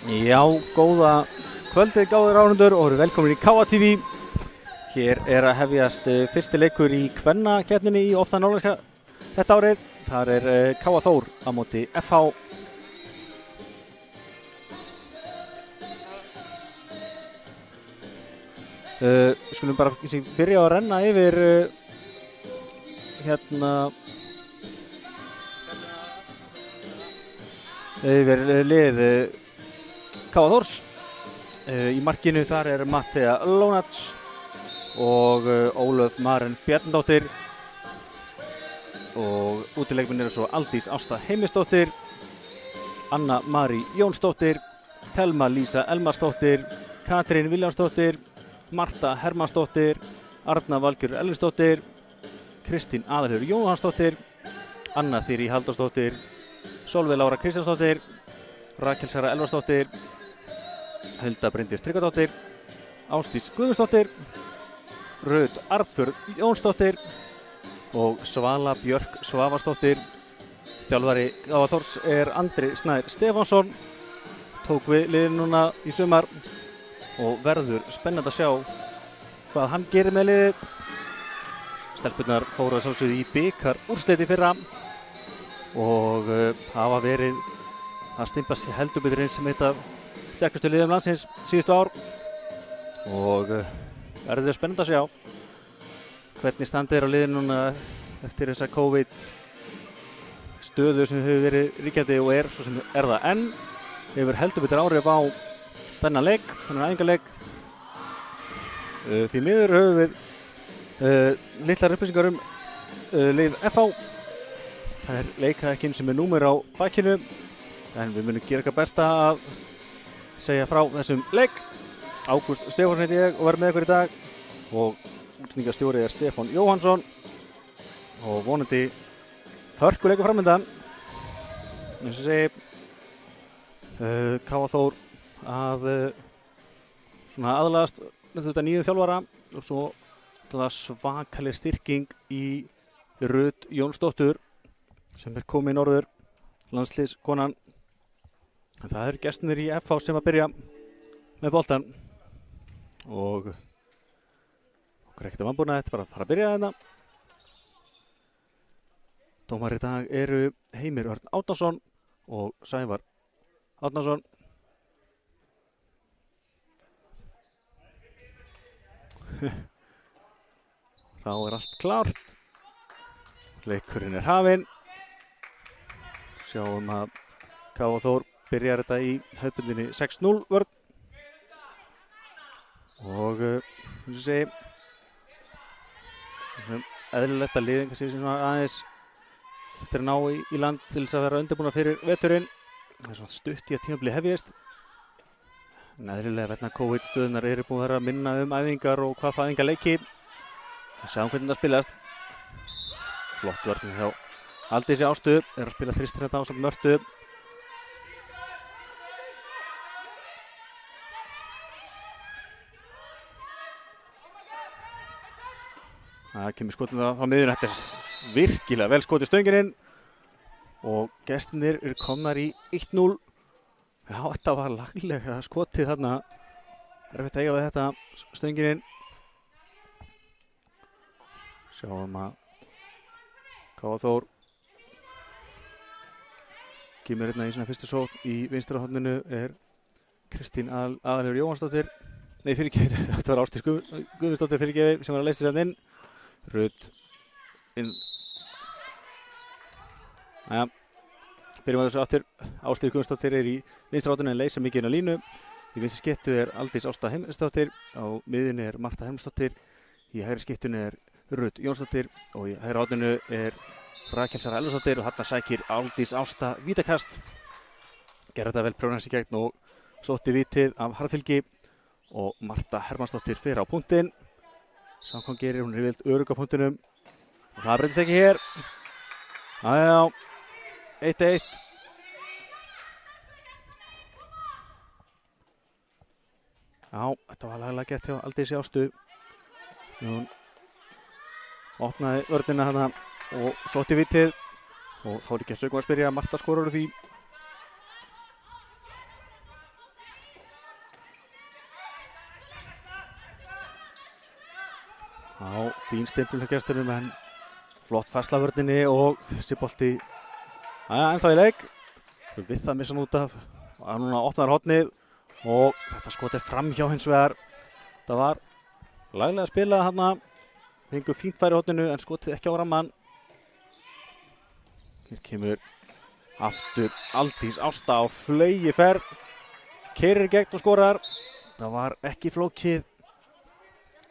Já, góða kvöldið gáður áhorfendur og eru velkomin í KA TV. Hér er að hefjast fyrsti leikur í kvennakeppninni í opna norðlenska þetta árið. Þar er KA Þór á móti FH. Skulum bara byrja að renna yfir yfir lið KA Þórs. Í markinu þar er Mattea Lónats og Ólöf Maren Bjarnadóttir og útileikmenn eru svo Aldís Ásta Heimisdóttir, Anna Marí Jónsdóttir, Telma Lísa Elmarsdóttir, Katrín Viljánsdóttir, Marta Hermannsdóttir, Arna Valgerður Ellinsdóttir, Kristín Aðalheiður Jóhannsdóttir, Anna Þyrí Halldórsdóttir, Sólveig Lára Kristjánsdóttir, Rakel Sara Elvarsdóttir, Hulda Bryndís Tryggvadóttir, Ásdís Guðmundsdóttir, Rut Arnfjörð Jónsdóttir og Svala Björk Svavarsdóttir. Þjálfari KA Þórs er Andri Snær Stefánsson, tók við liðinu núna í sumar og verður spennandi að sjá hvað hann gerir með liðið. Stelpurnar fóru að sjálfsögðu í bikarúrslit í fyrra og hafa verið að stimpa sig heldur betur inn sem eitt af sterkustu liðum landsins síðustu ár og verður spennandi að sjá hvernig standið er á liðinu núna eftir þessa COVID stöðu sem hefur verið ríkjandi og er svo sem er það enn. Hefur heldur betur áhrif á þennan leik, þennan æfingaleik. Því miður höfum við litlar upplýsingar lið FH. Það er leikahekkin sem er númer á bakinu en við munum gera eitthvað besta að segja frá þessum leik. Ágúst Stefánsson heiti ég og verð með ykkur í dag og útsendingarstjóri er Stefán Jóhannsson og vonandi hörkuleikur framöndan. Eins og segi, KA Þór að svona aðlagast þetta nýju þjálfara og svo svakaleg styrking í Rut Jónsdóttur sem er komin norður, landsliðskonan. Það eru gestirnir í FH sem að byrja með boltan og okkur er ekkert vanbúna, þetta er bara að fara að byrja þetta. Dómar í dag eru Heimir Örn Árnason og Sævar Árnason. Þá er allt klárt. Leikurinn er hafinn. Sjáum að KA Þór byrjar þetta í hefðbundinni 6-0 vörn. Og eins og segi, eðlilegt að liðin kannski sem aðeins eftir að ná í land til þess að vera undirbúna fyrir veturinn. Það er svona stutt í að tímabilið hefjist. En eðlilega vegna COVID stöðunar eru búin að minna æfingar og hvað það æfingaleiki. Sjáum hvernig það spilast. Flott vörn hjá Aldísi Ástu, er að spila þristir þetta ásamt Mörtu. Það kemur skotið á miðjunni, þetta er virkilega vel skotið stöngin og gestirnir eru komnar í 1-0. Já, þetta var laglega skotið þarna, erfitt að eiga við þetta stöngin. Sjáum að KA Þór kemur hérna í svona fyrstu sókn. Í vinstra horninu er Kristín Aðalheiður Jóhannsdóttir. Nei, fyrirgefið, þetta var Ásdís Guðmundsdóttir fyrirgefið sem var að leysa sér inn. Rut inn. Jæja, byrjum að þessu aftur. Ásdís Guðmundsdóttir er í vinstra horninu en leysa mikið inn á línu. Í vinstri skeyttu er Aldís Ásta Heimisdóttir. Á miðjunni er Marta Hermannsdóttir. Í hægri skeyttunni er Rut Jónsdóttir og í hægri horninu er Rakel Sara Elvarsdóttir og þarna sækir Aldís Ásta vítakast. Gerði þetta vel prjónans í gegn og sótti vítið af harðfylgi og Marta Hermannsdóttir fyrir á punktinn. Sá hvað hún gerir, hún er vilt örugg á punktinum og það breytist ekki hér. Jæja, 1-1. Já, þetta var laglega gert hjá Aldísi Ástu. Hún opnaði vörnina hana og sótti vítið og þá er ekki að sögum að spyrja. Marta skorar úr því. fín stimplun hjá gestunum en flott færsla af vörninni og þessi bolti ennþá í leik. Við það missa hann út af og núna opnar hornið og þetta skot fram hjá hins vegar. Það var laglega að spila þarna. Fengu fínt færi horninu en skotið ekki á rammann. Hér kemur aftur Aldís Ásta á flaugiferð. Keyrir gegn og skorar. Það var ekki flókið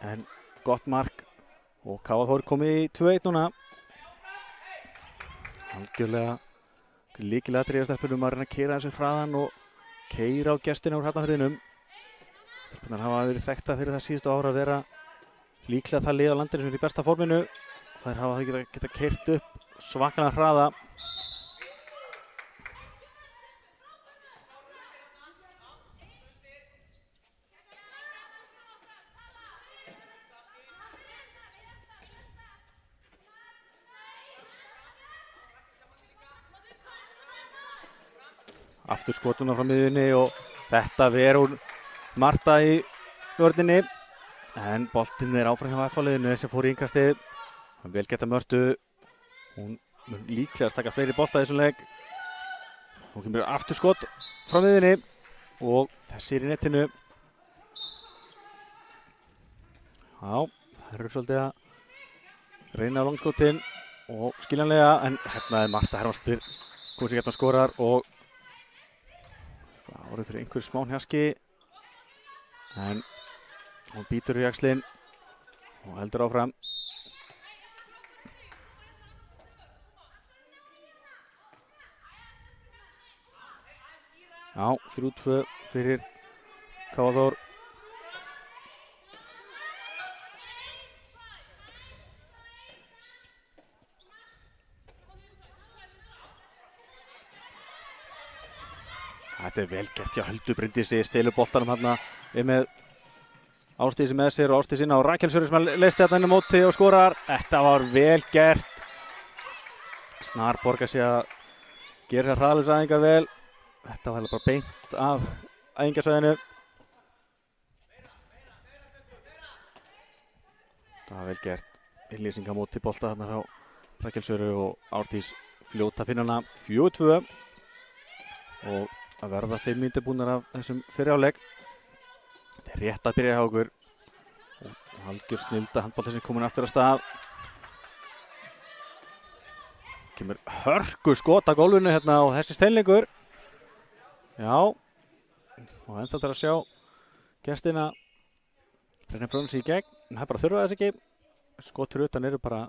en gott mark og KFH komið í 2-1 núna. Algjörlega lykilatriði að stelpunum að reyna að keyra þessu hraðan og keyra á gestina úr Hafnarfirðinum. Stelpunar hafa verið þekkta fyrir það síðustu ára að vera líklega það lið á landinu sem er í besta forminu. Þær hafa geta keyrt upp svakalega hraða. Aftur skotuna frá miðjunni og þetta verður Marta í vörninni en boltinn áfram hjá FH-liðinu sem fór í innkastið. Vel geta Mörtu, hún mun líklega að taka fleiri bolta í þessum leik. Hún kemur aftur skot frá miðjunni og þessi er í netinu. Já, það eru svolítið að reyna á langskotin og skiljanlega en hérna er Marta Hermannsdóttir komið sér hérna skorar og orðið fyrir einhver smá hnjaski en hún býtur í axlinn og heldur áfram. Já, 3-2 fyrir KFH. Þetta er vel gert hjá Höldu Bryndísi, stelur boltanum hérna með Ásdísi með sér og Ásdísi inn á Rakel Sörur sem leysti hérna inn á móti og skorar. Þetta var vel gert. Snar borgar sig að gera sér hraðalöfsæðingar vel. Þetta var bara beint af æfingasvæðinu. Það var vel gert. Innlýsing á móti bolta hérna frá Rakel Sörur og Ásdís fljóta að finna hana 4-2 og að verða 5 mínútur búnar af þessum fyrri hálfleik. Þetta er rétt að byrja hjá okkur og algjör snilda handbolti sem komin aftur af stað. Kemur hörku skot á gólfinu hérna og þessi steinleikur. Já, og ennþá þarf að sjá gestina reyna að brjóna sig í gegn, en það bara þurfa þess ekki. Skot fyrir utan eru bara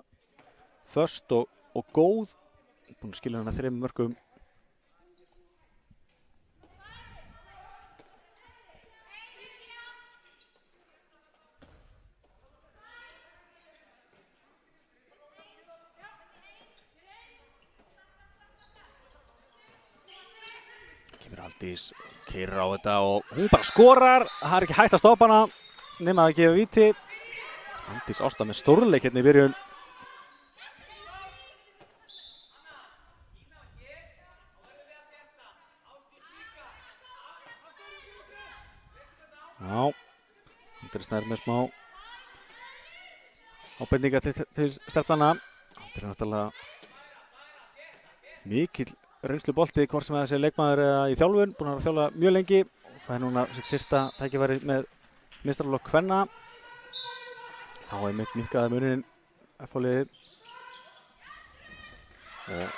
föst og góð. Búin að skilja hana 3 mörkum. Aldís keyrir á þetta og hún bara skorar. Það er ekki hægt að stoppa hana nema að gefa víti. Aldís Ásta með stórleik hérna í byrjun. Já, Andri Snær með smá ábendingar til stelpnanna. Andri er náttúrulega mikill reynslu bolti, hvort sem þessi leikmaður eða í þjálfun, búinn að þjálfa mjög lengi og fær núna sitt fyrsta tækifæri með meistaraflokk kvenna. Þá er mitt minnkaði muninn FH-liðið. Og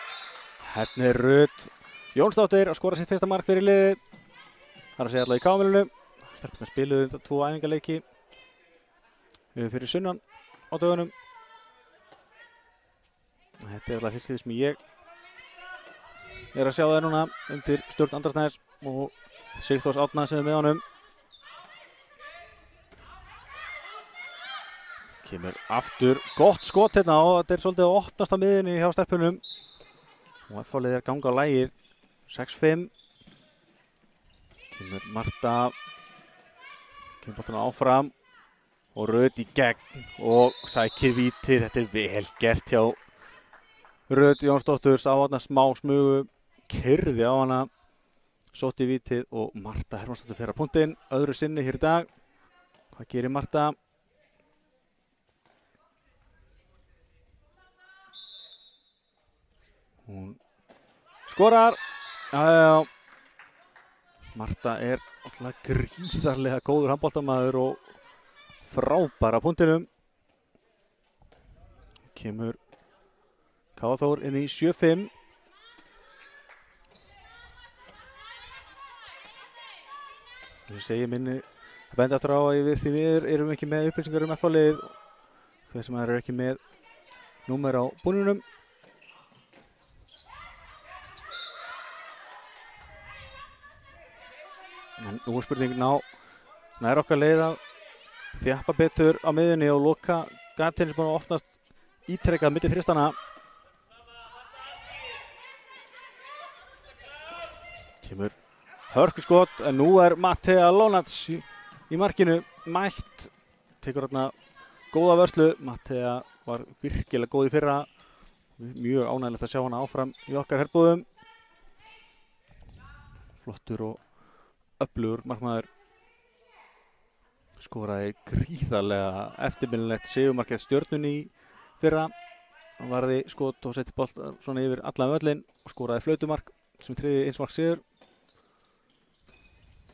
hérna er Rut Jónsdóttir að skora sitt fyrsta mark fyrir liðið. Það er að segja alltaf í KFH-milinu. Stelpurnar spiluðu 2 æfingarleiki fyrir sunnan á dögunum. Þetta er alltaf fyrst sem ég er að sjá það núna undir stjórn Andra Snæs og Sigþórs Árna sem er með honum. Kemur aftur gott skot hérna og þetta er svolítið að opnast á miðjunni hjá stelpunum. Og FH-liðið er ganga á lagið 6-5. Kemur Marta, kemur boltanum áfram og Rut í gegn og sækir vítið. Þetta er vel gert hjá Rut Jónsdóttur, sá hana smá smugu, kyrði á hana, sótti vítið og Marta Hermannsdóttir fer að punktinn öðru sinni hér í dag. Hvað gerir Marta? Hún skorar. Já. Marta alltaf gríðarlega góður handboltamaður og frábær á punktinum. Kemur KA Þór inn í 7-5. Ég segi minni að benda aftur á að við því við erum ekki með upplýsingar FH-liðið þeir sem eru ekki með númer á búningnum. En nú spurning nær okkar leið að þjappa betur á miðjunni og loka gatinn sem búin að opnast ítrekkað milli þristana. Kemur hörkuskot, en nú Mattea Lonats í markinu mætt. Tekur þarna góða vörslu. Mattea var virkilega góð í fyrra. Mjög ánægilegt að sjá hana áfram í okkar herbúðum. Flottur og öflugur markmaður. Skoraði gríðarlega eftirminnilegt sigurmarkið Stjörnunni í fyrra. Hann varði skot og setti bolt svona yfir allan völlinn og skoraði flautumark sem tryggði eins mark sigur.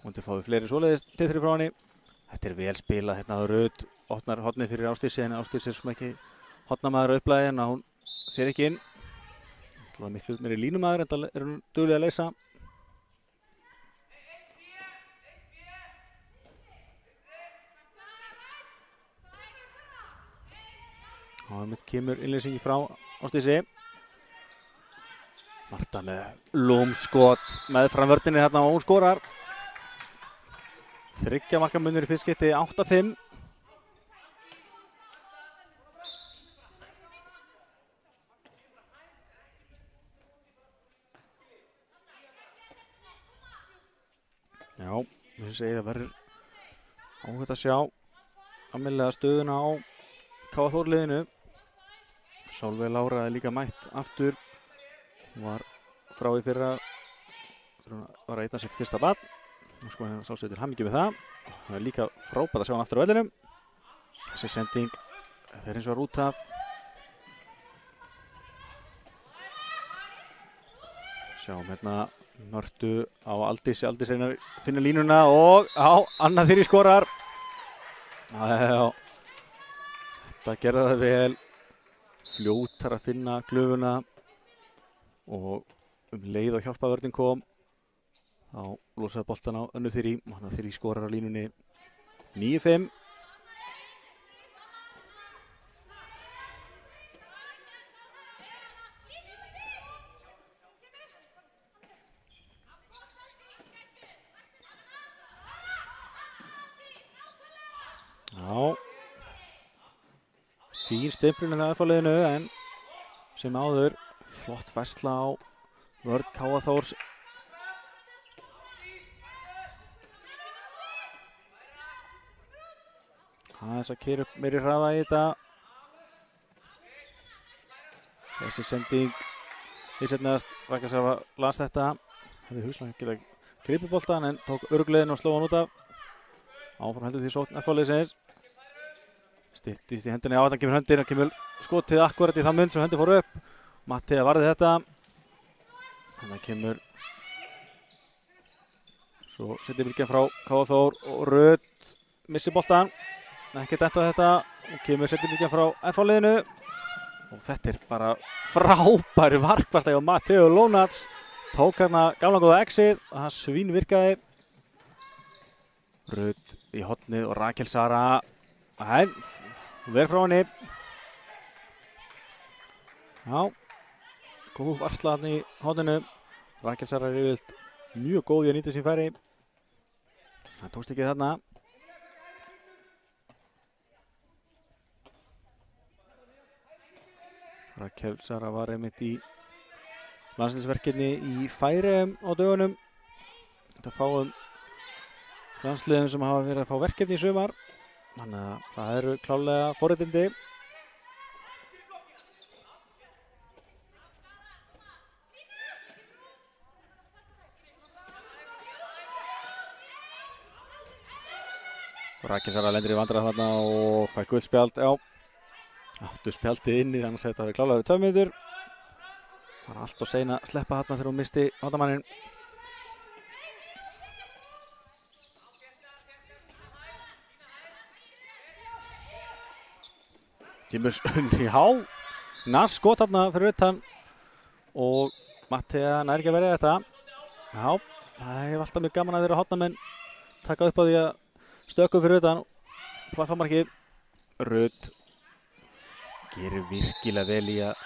Vonandi fáum við fleiri svoleiðis til frá henni. Þetta vel spilað hérna á Rut. Opnar hornið fyrir Ásdísi en Ásdís sem ekki hornamaður á upplæði en hún fer ekki inn. Það var miklu meiri línumaður en það hún duglega að leysa. Og mitt kemur innleysingi frá Ásdísi. Marta með lúmst skot með framvörðinni hérna og hún skorar. 3 marka munur í fyrst skipti 8-5. Já, ég segi það verður áhugavert að sjá almennilega stöðuna á KA Þór liðinu. Sólveig Lára líka mætt aftur. Hún var frá í fyrra, var að eitna sitt fyrsta barn. Nú sko hérna sá sér til hamingju með það. Það líka frábært að sjá hann aftur á vellinum. Þessi sending fer eins og út af. Sjáum hérna Mörtu á Aldísi. Aldís reynar að finna línuna og Anna Þyrí skorar. Já, þetta gerði það vel. Fljótar að finna glufuna og leið og hjálpavörðin kom. Þá losaði boltan á Önnu Þyrí og Anna Þyrí skorar á línunni 9-5. Já, fín stimplun í FH-liðinu en sem áður flott færsla á vörn KA Þórs. Aðeins að keyra upp meiri hraða í þetta. Þessi sending ísetnaðast rækast að las þetta. Hefði hugslag að geta gripið boltan en tók örugleiðin og sló hann út af. Áfram heldur því sókn FH-liðsins. Styttist í hendinni á þetta, kemur höndin og kemur skotið akkurat í þann mynd sem höndin fór upp. Mattea varði þetta. Þannig kemur svo setur bylgjan frá KA Þór og Rut missi boltan. Ekki detta þetta og kemur setur bylgjan frá FH-liðinu. Og þetta bara frábæri varkvarsla hjá Mattea Lonats. Tók hérna gamla góða exið og það svínvirkaði. Rut í hornið og Rakel Sara. Verð frá henni. Já, góð varsla hann í horninu. Rakel Sara yfirleitt mjög góð í að nýta sín færi. Það tókst ekki þarna. Rakel Sara var einmitt í landsliðsverkefni í Færeyjum á dögunum. Þetta fáum landsliðum sem hafa verið að fá verkefni í sumar. Þannig að það eru klálega forréttindi. Rakel Sara lendir í vandræðum þarna og fær guldspjald. Já, áttu spjaldið inni þannig að þetta verið klálega 2 mínútur. Var allt og sein að sleppa þarna þegar hún misti hóttamanninn. Kemur já, Nass skot þarna fyrir utan og Mattea nær ekki að verja þetta. Já, það hefur alltaf mjög gaman að vera hóttamenn taka upp á því að stökku fyrir utan. Plattformarkið. Rut gerir virkilega vel í að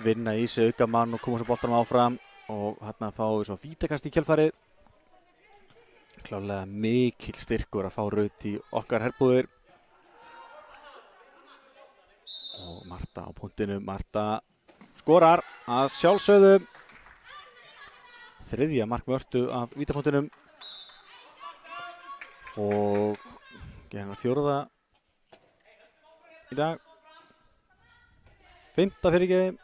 vinna í sig aukamann og koma svo boltanum áfram og hérna fáum við svo vítakast í kjölfarið. Klárlega mikill styrkur að fá Rut í okkar herbúðir. Og Marta á punktinu, Marta skorar að sjálfsögðu. Þriðja mark Mörtu af vítapunktinum og hennar fjórða í dag. Fimmta fyrirgefið.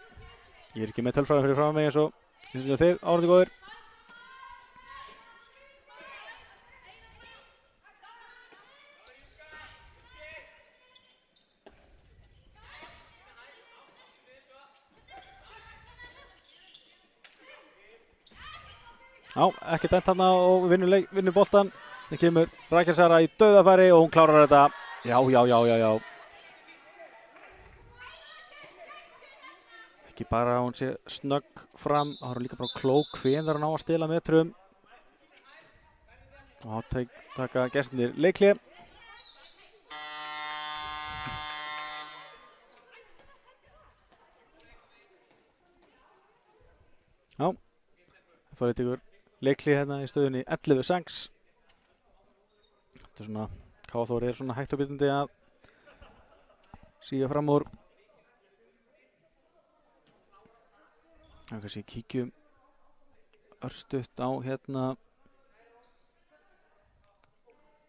Ég er ekki með tölfræðum fyrir fram mig eins og þið áhorfendur góðir. Já, ekki dæmt þarna og vinnur boltan. Það kemur Rakel Sara í dauðafæri og hún klárar þetta. Já. Ekki bara að hún sé snögg fram, þá er hún líka bara klók hvenær hún á að stela metrum. Og þá taka gestirnir leikhlé. Já, það fórið ykkur leikhlé hérna í stöðunni 11-6. Þetta er svona, KF er svona hægt og bitandi að síga fram úr. Það kannski kíkjum örstutt á hérna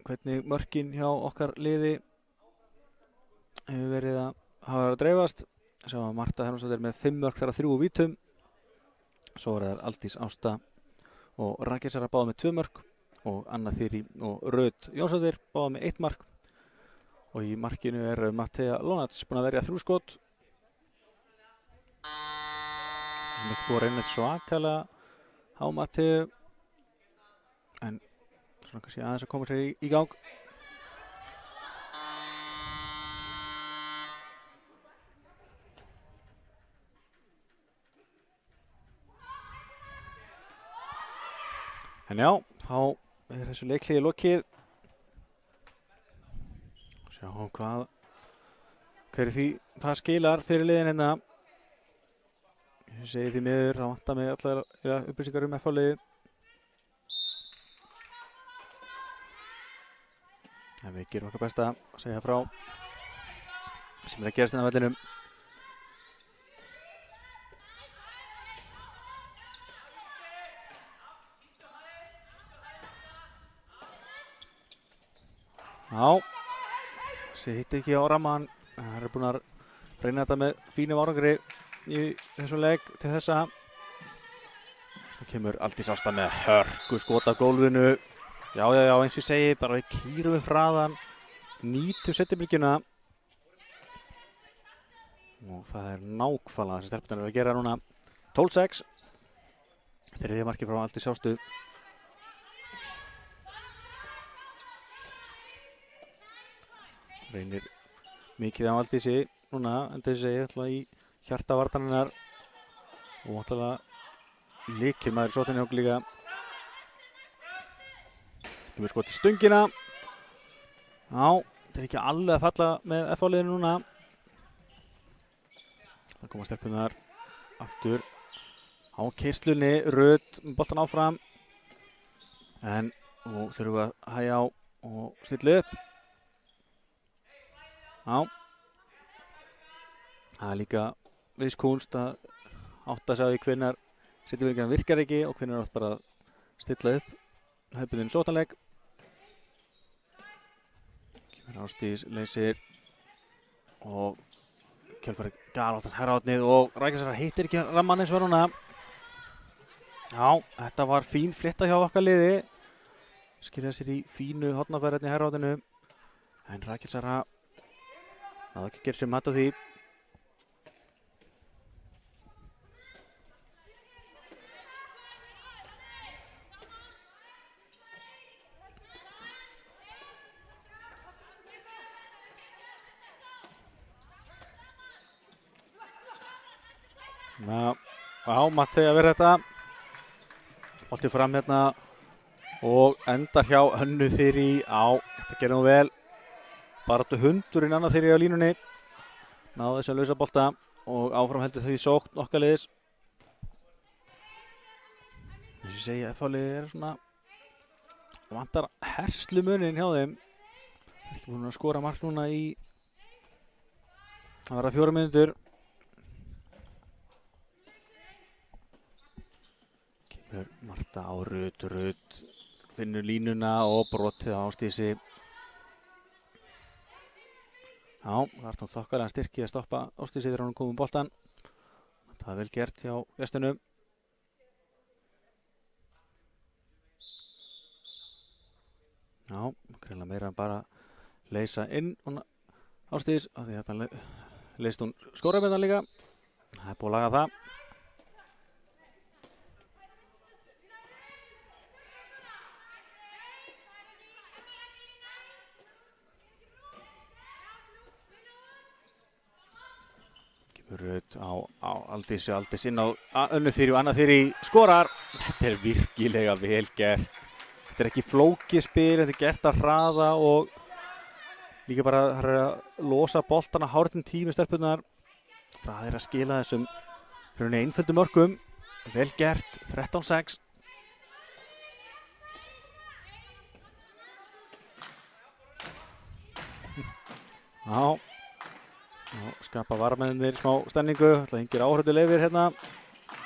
hvernig mörkin hjá okkar liði hefur verið að hafa verið að dreifast. Sjá að Marta Hermannsdóttir með 5 mörk þar að 3 úr vítum. Svo er það Aldís Ásta og Rakel Sara báða með 2 mörk og Anna Þyrí og Rut Jónsdóttir báða með 1 mark. Og í markinu er Mattea Lonats búin að verja 3 skot. Það er ekki búið að reyna svakalega á Mattea en svona kannski aðeins að koma sér í gang. En já, þá er þessu leikhléi lokið. Sjáum hverju því það skilar fyrir liðin hérna. Ég segi því miður, það vantar mig allar upplýsingar FH-liðið. En við gerum okkar besta að segja frá sem er að gerast inn á vellinum. Já, þessi hitti ekki á ramman. Það er búin að reyna þetta með fínum árangri í þessum leik til þessa. Það kemur Aldís Ásta með hörku skot af gólfinu. Já, eins og ég segi, bara við kýrum upp hraðan, nýtum setjubylgjuna. Og það er nákvæmlega þessi stelpunar að gera núna 12-6. Þriðja markið frá Aldís Ástu. Reynir mikið á Aldísi núna, en þessi segi alltaf í hjarta vartarinnar og alltaf lykilmaður sóttinni og líka. Kemur skot í stöngina. Já, þetta er ekki alveg að falla með FH-liðinu núna. Það koma stelpunar aftur á keyslunni. Rut með boltan áfram. En nú þurfum við að hægja á og stilla upp. Já. Það er líka viss kúnst að átta sig á því hvenær setjubylgjan virkar ekki og hvenær átt bara að stilla upp hefðbundinn sótanleik. Kemur Ásdís, leysir og kjölfarið galóttast herraátnið og Rakel Sara hittir ekki ramman eins og núna. Já, þetta var fín flétta hjá okkar liði. Skilja sér í fínu hornafærarni herraátinu. En Rakel Sara náðu ekki að gera sér mat á því. Já, Matti að vera þetta. Bolti fram hérna og endar hjá Hönnu Þyrí. Þetta gerir nú vel. Baráttu hundurinn Anna Þyrí á línunni. Náði þess að lausa bolta og áfram heldur því sókn okkar liðs. Þess að ég segi að F-liðið svona vantar herslumuninn hjá þeim. Ekki búin að skora mark núna í það verða 4 mínútur. Kemur Marta á Rut finnur línuna og brotið á Ásdísi. Já, það er nú þokkalega styrki að stoppa Ásdísi þegar hún kom boltan. Það er vel gert hjá gestunum. Já, greinlega meira en bara leysa inn Ásdís, af því hérna leist hún skórabendan líka. Það er búið að laga það. Kemur Rut á Aldís inn á Önnu Þyrí og Anna Þyrí skorar. Þetta er virkilega vel gert. Þetta er ekki flókið spil, þetta er gert að hraða og líka bara að losa boltana hártum tími stelpunar. Það er að skila þessum einföldum mörkum. Vel gert, 13-6. Já, skapa varmennir smá stemningu. Það hengir áhörðuleifir hérna.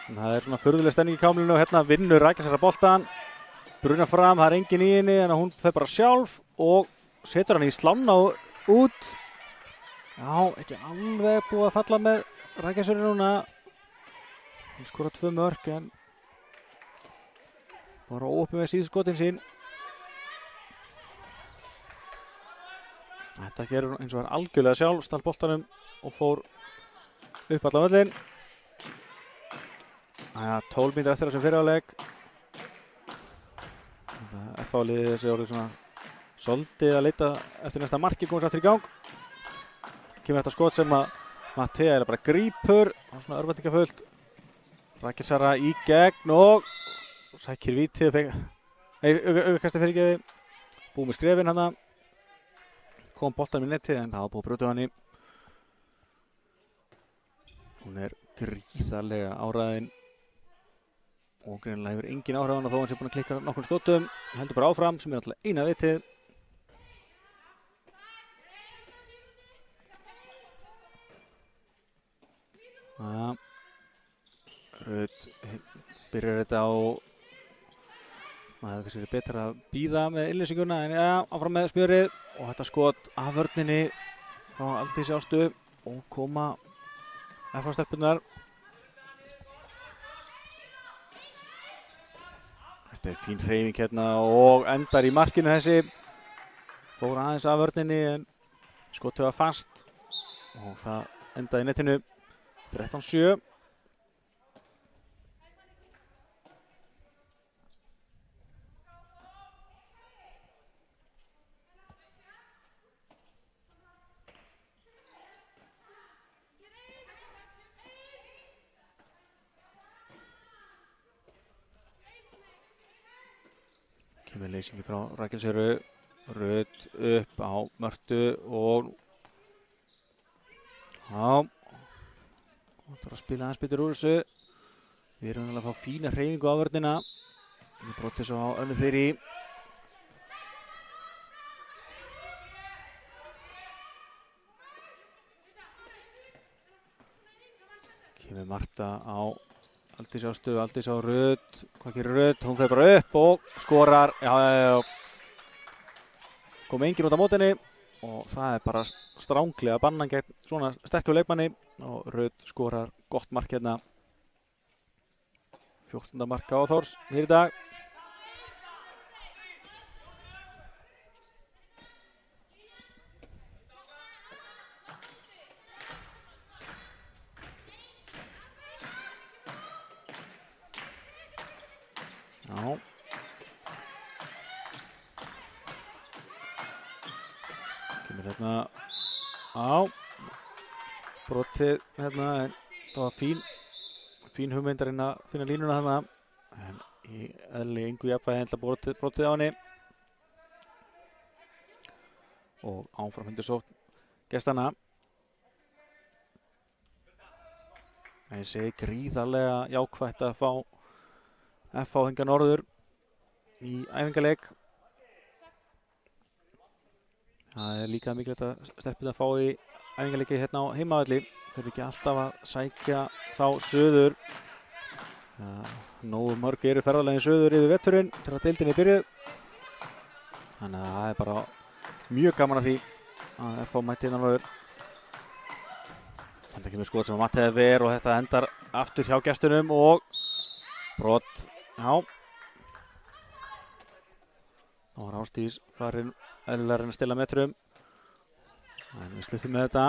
Það er svona furðuleg stemning í kámlinu og hérna vinnur Rækjarsara boltan. Bruna fram, það er engin í henni, þannig að hún fer bara sjálf og setur hann í slána út. Já, ekki alveg búið að falla með Rækjarsöru núna. Hún skora 2 mörk en bara opið með síðustu skotin sín. Þetta gerur eins og er algjörlega sjálf, stall boltanum og fór upp allan völlinn. 12 mínútur eftir þessum fyrirháleik. F-liðið þessi orðið svona svolítið að leita eftir næsta marki, komast aftur í gang. Kemur þetta skot sem að Mattea bara grípur og svona örvæntingafullt. Rækjarsara í gegn og sækir vítið, aukakasti fyrirgefi. Búið með skrefin hana. Kom boltanum í netið en það var búið að brjóta hann í. Hún er gríðarlega áræðin. Og greinilega hefur engin áhrif á hana þó hann sé búinn að klikka nokkrum skotum. Heldur bara áfram sem er alltaf eina vitið. Rut byrjar þetta á það hefði kannski verið betra að bíða með innlýsinguna en áfram með smjörið og þetta skot af vörninni frá Aldísi Ástu og koma F-stelpunar. Þetta er fín hreyfing hérna og endar í markinu þessi. Fór aðeins af vörninni en skotið var fast og það endaði í netinu 13-7. Kemur leysingi frá Rækjarsöru. Rut upp á Mörtu og það þarf að spila aðeins betur úr þessu. Við erum að fá fína hreyfingu á vörnina. Við brotum svo á Önnu Þyrí. Kemur Marta á Aldís Ástu, Aldís á Rut. Hvað gerir Rut? Hún fer bara upp og skorar. Já. Kom enginn út á mótinni og það er bara stránglega bannan gegn svona sterkur leikmanni og Rut skorar gott mark hérna. 14. marka á Þórs hér í dag. Já. Kemur hérna á brotið hérna en það var fín fín hugmyndarinn að finna línuna þarna. En í eðli engu jafnvægi hendla brotið á henni. Og áfram hendur sótt gestana. Ég segi gríðarlega jákvætt að fá FH hingað norður í æfingaleik. Það líka mikilvægt að stelpurnar að fá í æfingaleiki hérna á heimavelli. Þau eru ekki alltaf að sækja þá suður. Nógu mörg eru ferðalegin suður yfir veturinn til að deildinni byrjuð. Þannig að það er bara mjög gaman að því að FH mætti hérna norður. Þetta kemur skot sem að Matti hefði verið og þetta endar aftur hjá gestunum og brot, já. Þá var Ásdís farin eðlilega að reyna að stilla metrum. En við sluppum með þetta.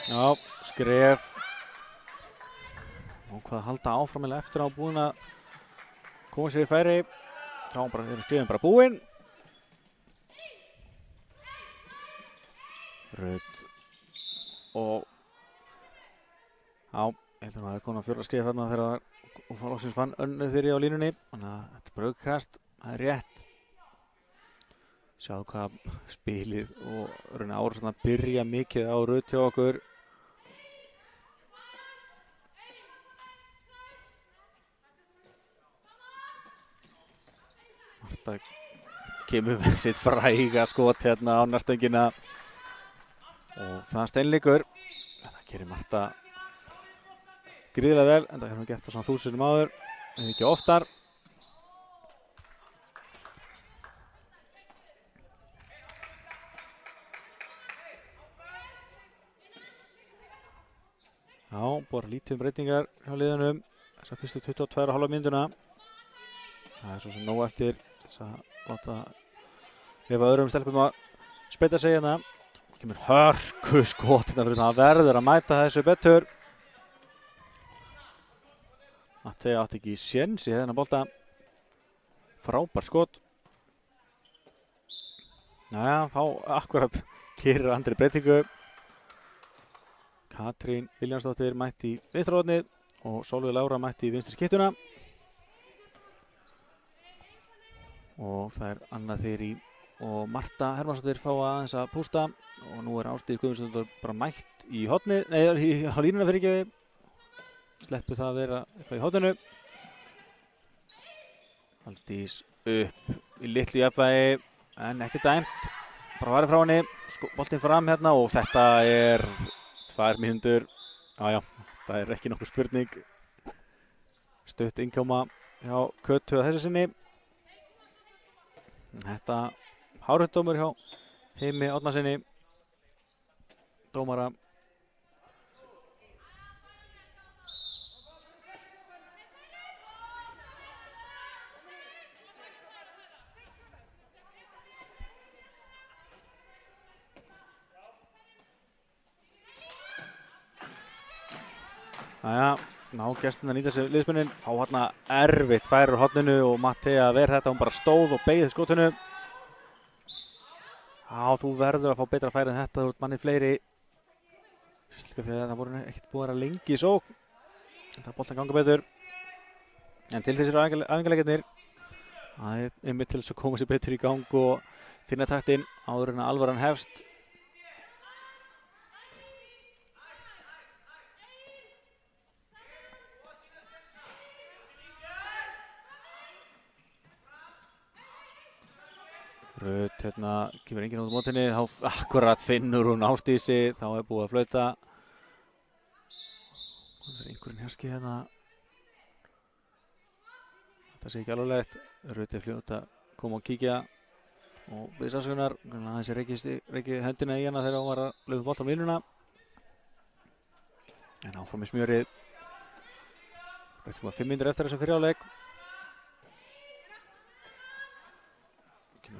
Já, skref. Og hvað að halda áframilega eftir á búin að koma sér í færi. Þá er skrifin bara búinn. Rödd og já, ég held að það hefði komið að fjórða skrif þarna þegar Úlfar loksins fann Önnu Þyri á línunni. Þannig að þetta er bara aukast, það er rétt. Sjáðu hvað spilið og raunin árásarnar byrja mikið á Rödd hjá okkur. Marta kemur með sitt fræga skot hérna á nærstöngina og það steinleikur. Þetta gerir Marta gríðilega vel, en það hefur gert það svona 1000 áður, en ekki oftar. Já, bara lítið breytingar hjá liðunum þessar fyrstu 22,5 mínútuna. Það er svo sem nóg eftir þess að láta lefa öðrum stelpum að speita sig hérna. Kemur hörku skot hérna fyrir það verður að mæta þessu betur. Matti átti ekki séns í þennan bolta. Frábær skot. Jæja, þá akkurat gerir Andri breytingu. Katrín Viljánsdóttir mætti í vinstra hornið og Sólveig Lára mætti í vinstri skiptuna. Og það er Anna Þyri og Marta Hermannsdóttir fá aðeins að pústa og nú er Ásdís Guðmundsdóttir bara mætt í hornið, nei, á línuna fyrirgefi. Sleppu það að vera eitthvað í horninu. Aldís upp í litlu jafnvægi en ekki dæmt. Bara varði frá henni, boltinn fram hérna og þetta er 2 mínútur. Já, það er ekki nokkur spurning. Stutt innkoma hjá Kötu að þessu sinni. Þetta hárhundómur hjá Heimi Árnasyni, dómara. Jæja, ná gestin að nýta sér liðsmunnin, fá hérna erfitt færi úr horninu og Matti að vera þetta, hún bara stóð og beið skotinu. Já, þú verður að fá betra færi en þetta, þú ert manni fleiri. Líka fyrir það voru ekkert búið að vera lengi í sókn. Þetta boltan ganga betur. En til þessir æfingarleikirnir, það er einmitt til þess að koma sér betur í gang og finna taktinn áður en að alvaran hefst. Rödd hérna, kemur enginn út á mótinni, þá akkurat finnur hún Ásdísi, þá er búið að flauta. Það er einhverjum herski hérna. Þetta sé ekki alvarlegt. Rödd er fljót að koma og kíkja og byrja sásökunar. Þessi reiki hendina í hana þegar hún var að löfum bolt á línuna. En áfram í smjörið. Rættum að 5 mínútur eftir þessum fyrri hálfleik.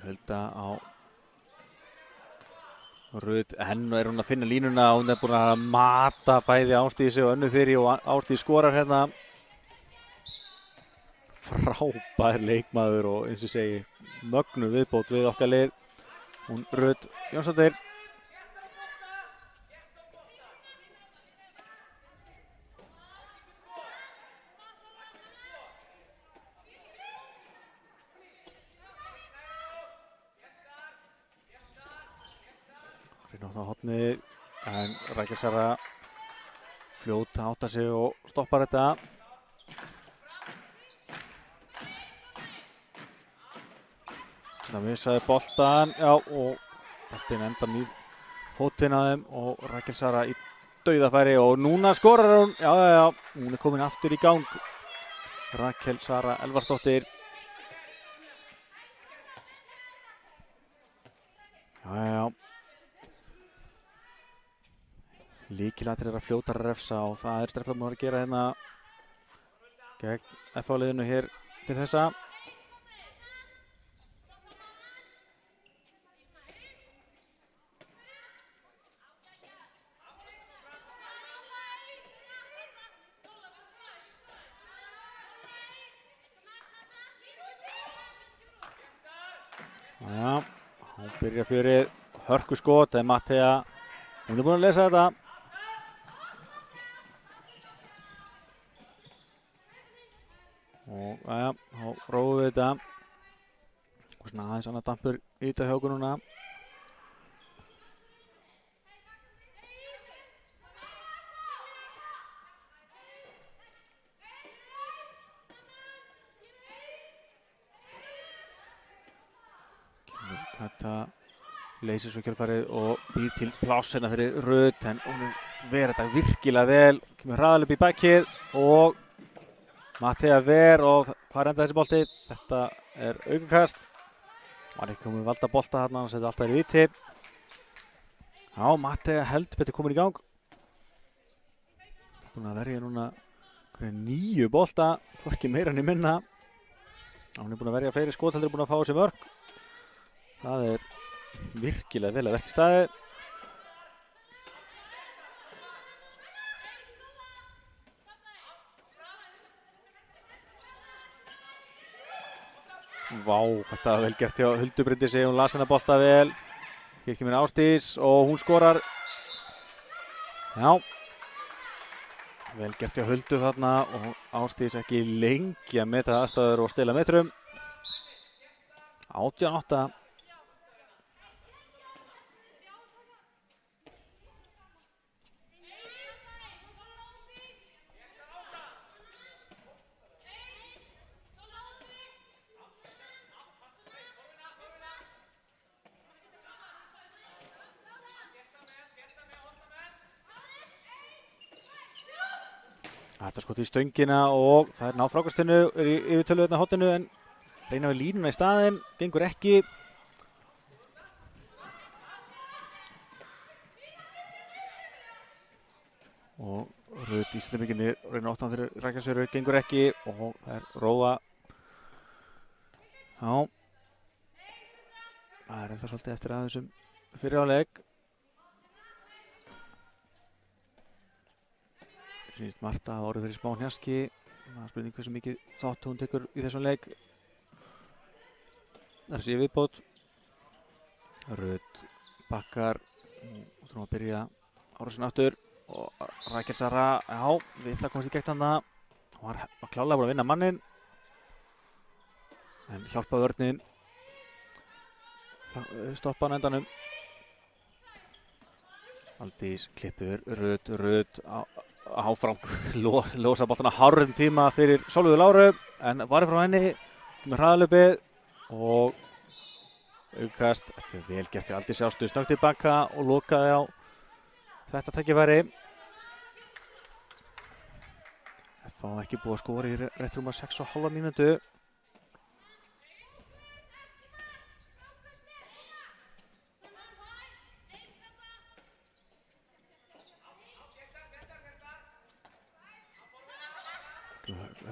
Hulda á Rödd, henn er hún að finna línuna og hún er búin að mata bæði Ásdísi og Önnu Þyri og Ásdís skorar hérna. frábær leikmaður og eins og segi mögnu viðbót við okkar lið. Hún Rut Jónsdóttir. Reyna á það hotni en Rakel Sara fljót átta sig og stoppar þetta. Það missaði boltan, já, og boltin endan í fótinn á þeim og Rakel Sara í dauðafæri og núna skorar hún, já, hún komin aftur í gang. Rakel Sara Elvarsdóttir. Já. Lykilatriði að fljóta refsa og það Stjarnan búin að gera hérna gegn FH-liðinu hér til þessa. Já, hún byrjar fyrir hörkuskot, það Mattea, hún búin að lesa þetta. Og þá róum við þetta. Og svona aðeins annað dampur í þetta hjá okkur núna. Kata leysir svo kjölfarið og býr til pláss hérna fyrir Rut, en hún ver þetta virkilega vel. Kemur hraðal upp í bakkið og Mattea ver og hvað enda þessi bolti? Þetta aukakast. Var ekki komið valda bolta þarna, hann setið alltaf í viti. Já, Mattea heldur betur komin í gang. Búin að verja núna 9 bolta, hvorki meira en minna. Hún búin að verja fleiri skot, heldur búin að fá þessi mörk. Það virkilega vel að verki staðið. Vá, þetta var vel gert hjá Huldu Bryndísi, hún las hennar bolta vel. Hér kemur Ásdís og hún skorar. Já, vel gert hjá Huldu þarna og Ásdís ekki lengi að meta aðstæður og stela metrum. 18-8. Þetta skot í stöngina og það ná frákastinu, í yfirtölu hérna hotinu en reyna við línuna í staðinn, gengur ekki. Og Rut í sendinbygginni reyna áttan fyrir Rækjarsöru, gengur ekki og það Róa. Já, það ennþá svolítið eftir að þessum fyrir áleik. Sýnist Marta að orðið fyrir smá hnjaski. Það er spurning hversu mikið þátt hún tekur í þessum leik. Það sé viðbót. Rut bakkar. Þú þurfum að byrja árásin aftur. Og Rakel Sara, já, við það komast í gegn þarna. Hún var klálega búin að vinna mannin. En hjálpa vörnin. Stoppa hann endanum. Aldís klippur, Rut áfram losa boltana hárum tíma fyrir Sólveigu Láru en varði frá henni með hraðalöpið og aukast. Þetta vel gert hjá Aldísi Ástu, snöggt tilbaka og lokaði á þetta tækifæri. FH ekki búið að skora í rétt rúma 6,5 mínútu.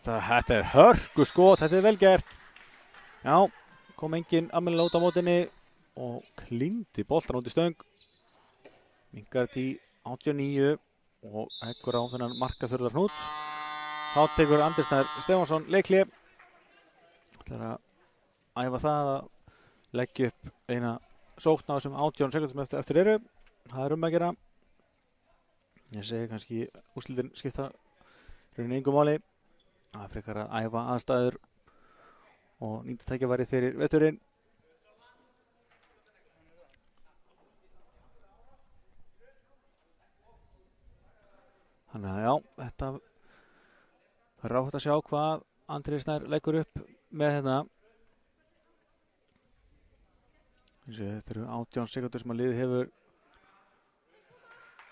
Þetta hörku skot, þetta vel gert. Já, kom enginn almennilega út á mótinni og klingdi boltan út í stöng. Minkar þetta í 89 og heggur á þennan markaþurðar hnút. Þá tekur Andri Snær Stefánsson leikhlé. ætlar að æfa það að leggja upp eina sókn á þessum 18 sekundum eftir eru. Það er að gera. Ég segi kannski úrslitin skipta rauninni engu máli. Það er frekar að æfa aðstæður og nýta tækifæri fyrir veturinn. Þannig að já, þetta er rátt að sjá hvað Andri Snær leggur upp með hérna. Þetta eru 18 sekundur sem að liðið hefur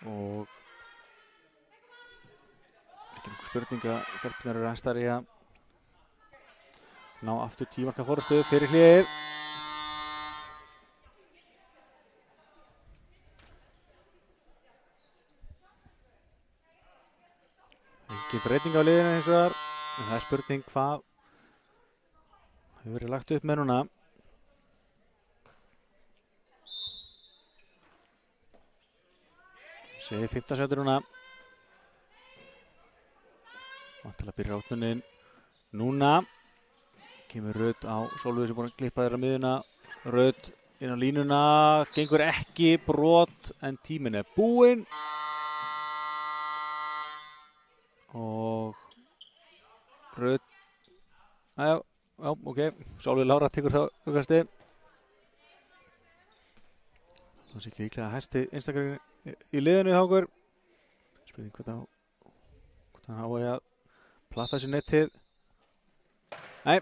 og ekki nokkuð spurning að stelpunar eru aðeins þar í að ná aftur 10 marka forystu fyrir hliðið. Ekki breyting á liðinu eins og þar, en það er spurning hvað hefur verið lagt upp með núna. Segir 15 sekundur núna. Vantilega byrja átnunin núna. Kemur Rödd á Sólveig sem búin að klippa þeirra miðuna. Rödd inn á línuna, gengur ekki, brot, en tíminn er búinn. Og Rödd, já, ok, Sólveig Lára tekur þá aukastið. Það sé ekki líklega hæsti einstaklega í liðinu hjá okkur. Spurning hvort hann á að platta þessi nettið. Nei,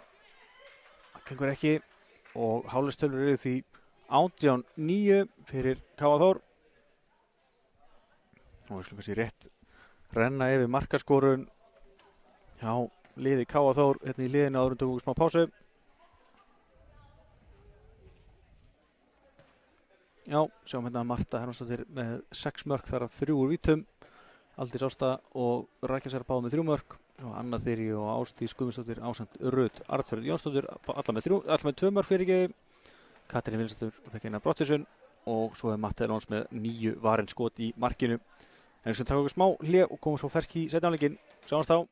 það gengur ekki og hálfleikstölur eru því 18-9 fyrir K.A. Þór. Og við skulum kannski rétt renna yfir markaskorun hjá liði K.A. Þór hérna í liðinu áður en tökum við smá pásu. Já, sjáum hérna Marta Hermannsdóttir með 6 mörk, þar af 3 úr vítum. Aldís Ásta og Rakel Sara báðu með 3 mörk. Og Anna Þyri og Ásdís Guðmundsdóttir ásamt Rut Arnfjörð Jónsdóttir alla með 2 mörk fyrir ekki. Katrín Vinsdóttir fekk eina brottisun og svo er Matti Elóns með 9 varin skot í markinu. En við skulum taka okkur smá hlé og komum svo fersk í seinni hálfleikinn. Sjáumst þá.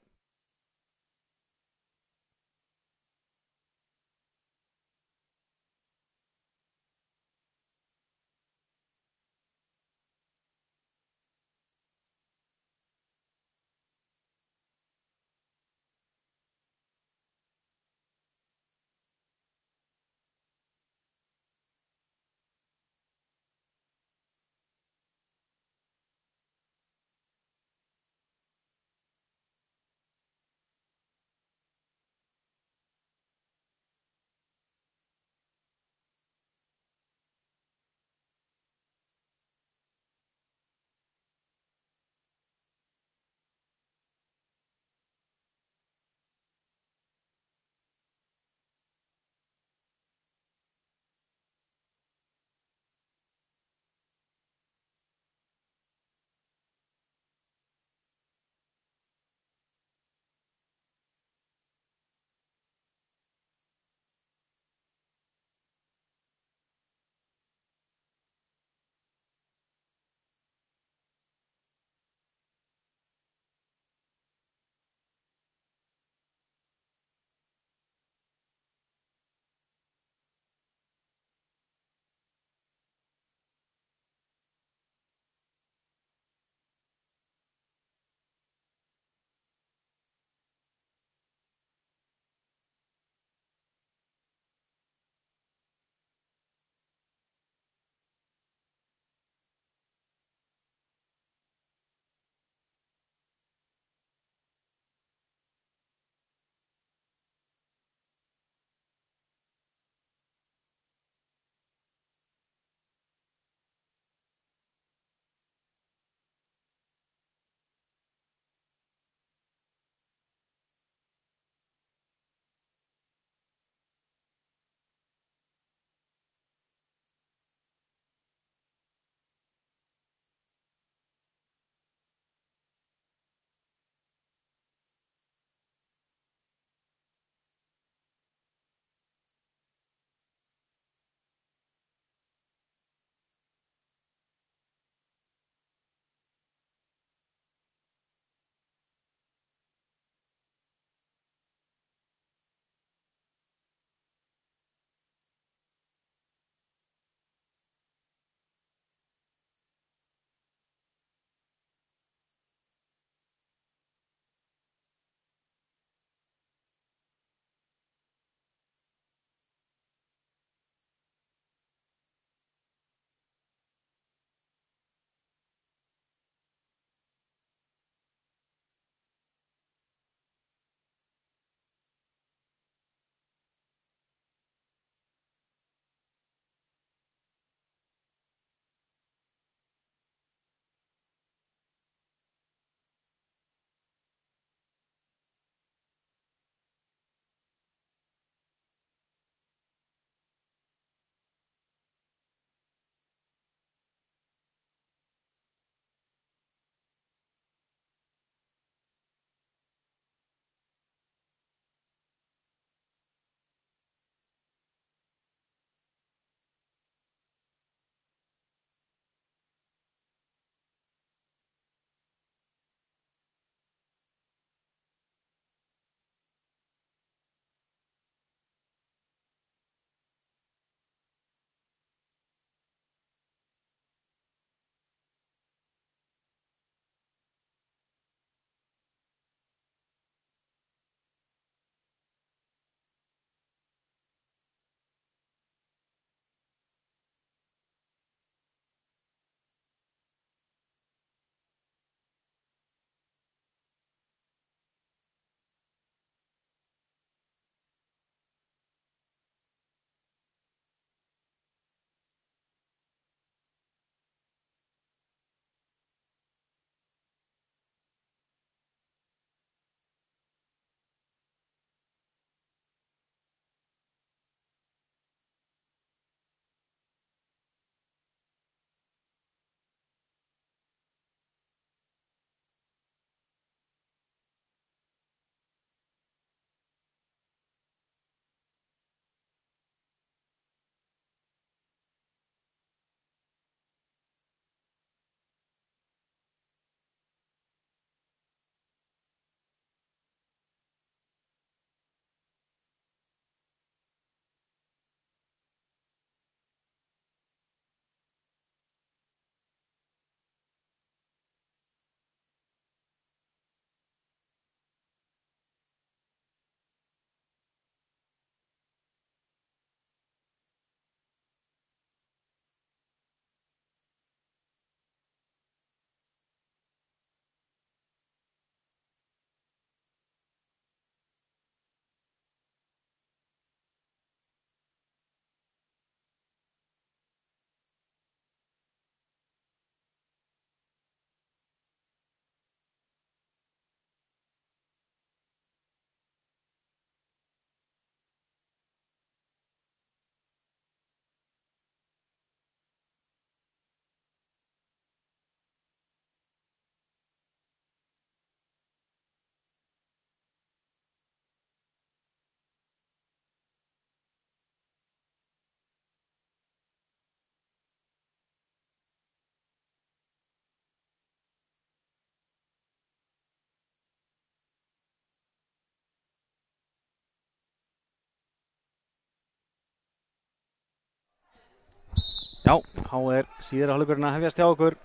Já, þá síðara hálfleikurinn að hefjast hjá okkur.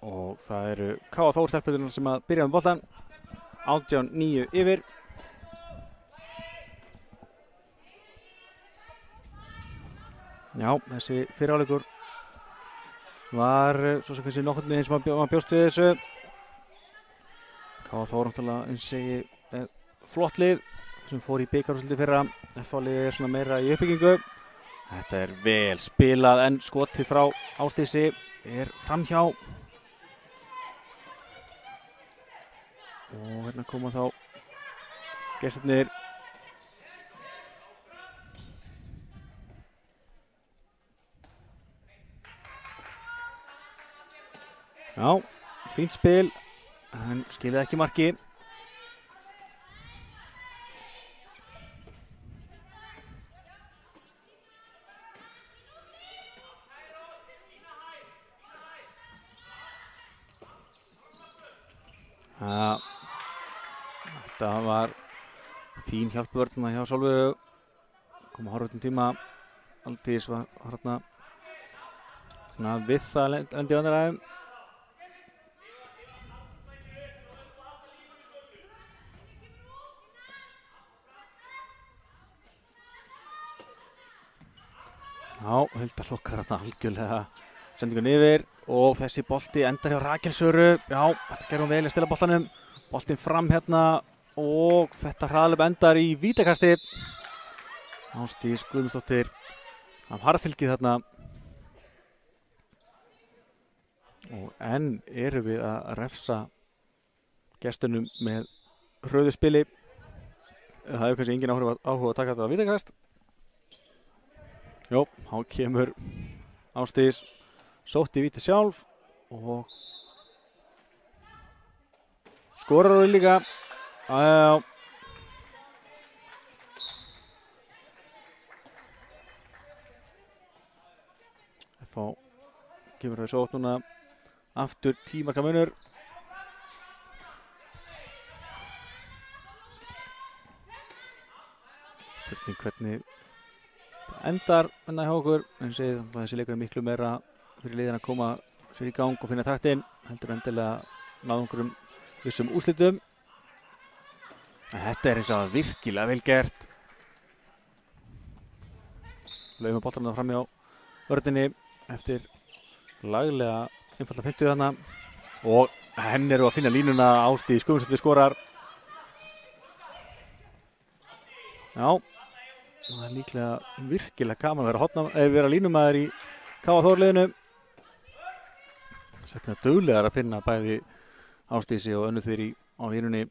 Og það eru K.A. Þór stelpurnar sem að byrja með boltan. 18-9 yfir. Já, þessi fyrri hálfleikur var svo sem kannski nokkurn veginn sem maður bjóst við þessu. K.A. Þór náttúrulega eins segi flott lið sem fór í bikarúrslitin fyrra. FH-liðið svona meira í uppbyggingu. Þetta vel spilað en skotið frá Ásdísi framhjá. Og hérna koma þá gestirnir. Já, fínt spil, en skilaði ekki marki. Þetta var fín hjálpvörð hjá Sólveigu. Kom að horfa tíma. Aldís var hérna við það lendi vandræðum. Já, Hulda hlokkar þarna algjörlega sendingun yfir og þessi bolti endar hjá Rakel Söru. Já, þetta gerði hún vel að stila boltanum. Boltinn fram hérna og þetta hraðlöp endar í vítakasti. Ásdís Guðmundsdóttir af harðfylgið þarna. Og enn erum við að refsa gestunum með hröðu spili. Það hefur kannski engin áhuga að taka þetta á vítakast. Jó, þá kemur Ásdís sótt í víti sjálf og skorar hún líka. Já. FH kemur þau sótt núna aftur 10 marka munur. Spurning hvernig endar enna hjá okkur, en segir þessi leikur miklu meira fyrir liðin að koma sér í gang og finna taktinn, heldur endilega náð einhverjum vissum úrslitum. Þetta eins og virkilega vel gert. Laumum boltanum fram hjá vörðinni eftir laglega einfalda 50 þarna og henn eru að finna línuna. Ásdís Guðmundsdóttir skorar. Já. Það er líklega virkilega gaman að vera línumæður í K.A. Þór-liðinu. Sætna duglegar að finna bæði Ásdísi og önnu þeir á línunni.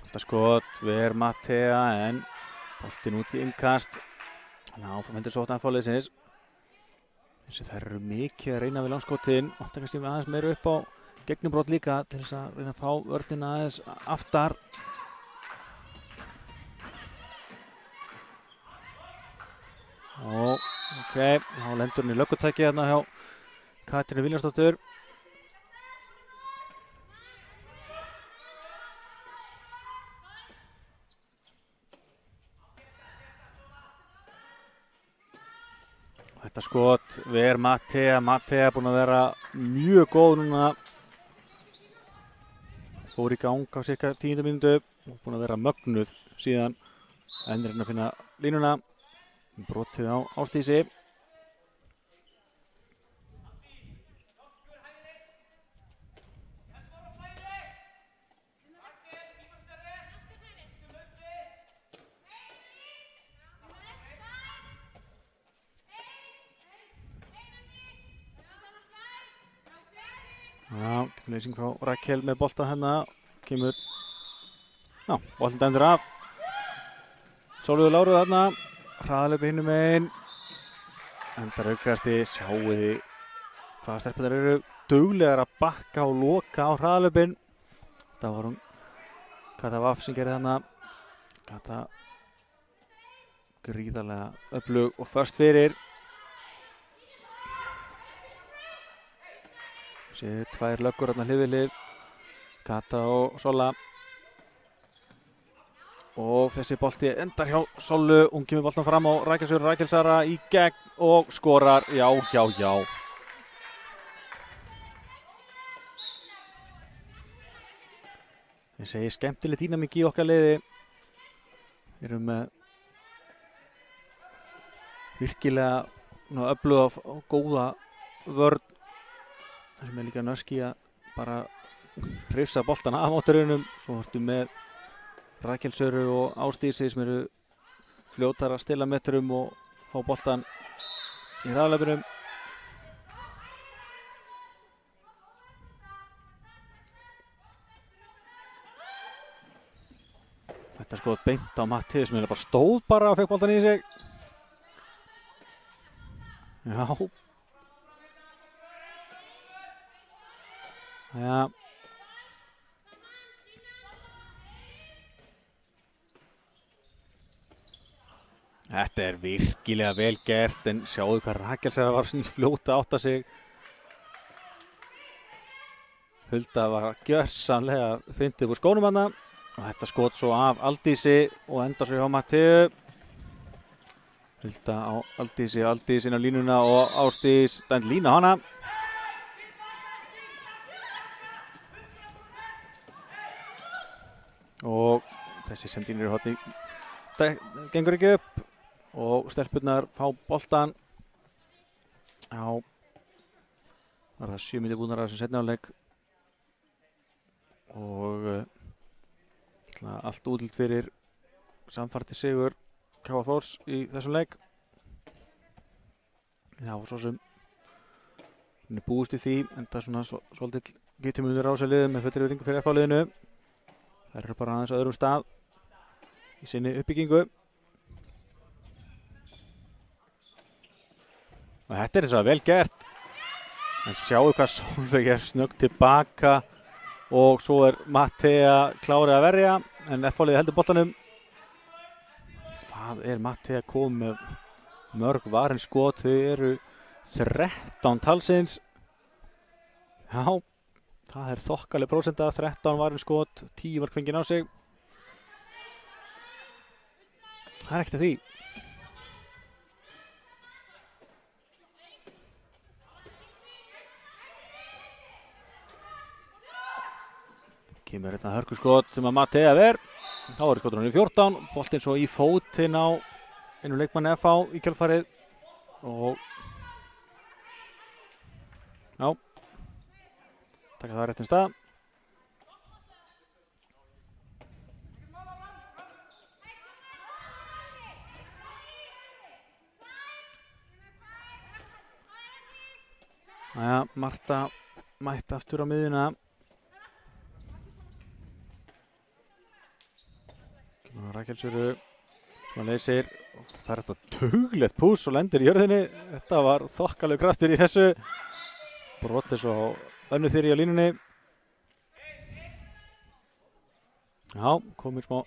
Þetta skot ver Mattea en boltinn út í innkast. Þannig að áfram heldur sótt FH-liðsins. Þær eru mikið að reyna við langskotin. Óttu kannski aðeins meira upp á gegnumbrot líka til þess að reyna að fá vörnina aðeins aftar. Ok, þá lendur hann í löggutæki þarna hjá Katrínu Viljánsdóttur. Þetta skot ver Mattea. Mattea búinn að vera mjög góð núna. Fór í gang á cirka 10 mínútu og búinn að vera mögnuð síðan. Enn að finna línuna. Brotið á Ásdísi. Já, leysing frá Rakel með bolta hérna. Kemur, já, boltin dæmdur af. Sólveigu Láru þarna. Hraðalöp hinum megin. Endar aukasti, sjáu þið hvaða stelpurnar eru duglegar að bakka og loka á hraðalöpin. Það var hún Kata Vaff sem gerði þarna. Kata gríðarlega öflug og föst fyrir. Séu tvær löggur hérna hlið við hlið. Kata og Solla. Og þessi bolti endar hjá Sollu. Hún kemur boltan fram á Rækelsöru. Rækelsara í gegn og skorar. Já. Ég segi skemmtileg dýnamík í okkar liði. Við erum með virkilega öfluga og góða vörn. Það er líka nöski að bara hrifsa boltan af mótorunum. Svo ertu með Rækelsöru og Ásdísi sem eru fljótar að stilla metrum og fá boltan í hraðalöpunum. Þetta skot beint á Matti sem bara stóð bara og fekk boltan í sig. Já. Já. Þetta er virkilega vel gert en sjáðu hvað Rækelsara var svona fljóta að átta sig. Hulda var gjörsamlega fyndið úr skónum hana. Og þetta skot svo af Aldísi og endar svo hjá Mattiu. Hulda á Aldísi, Aldís inn á línuna og Ásdís dæmd lína hana. Og þessi sendinir í horni gengur ekki upp. Og stelpurnar fá boltan á var það 7 mínútur búnar af þessum seinni hálfleik og allt útlit fyrir samfærdi sigur KA Þórs í þessum leik. Já, og svo sem búist í því en það er svona svolítið getimunur á sér liðið með fullri virðingu fyrir FH-liðinu. Það eru bara aðeins á öðrum stað í sinni uppbyggingu. Og þetta er þess að vel gert. En sjáu hvað Solveig er snöggt tilbaka og svo er Mattea klárið að verja en FH-liðið heldur boltanum. Hvað er Mattea komið með mörg varin skot? Þau eru 13 talsins. Já, það er þokkaleg prósenta, 13 varin skot, 10 var fengið á sig. Það er ekkert að því. Kemur hérna hörkuskot sem að Mattea ver. Þá er skoturinn í 14. Boltinn svo í fótinn á einu leikmanni FH í kjölfarið. Og já. Taka það réttum stað. Næja, Marta mætti aftur á miðjuna. Rækelsöru sem að leysir og það er þetta tuglegt pús og lendir í jörðinni. Þetta var þokkaleg kraftur í þessu. Brotið svo önnu þyri á línunni. Já, komið smá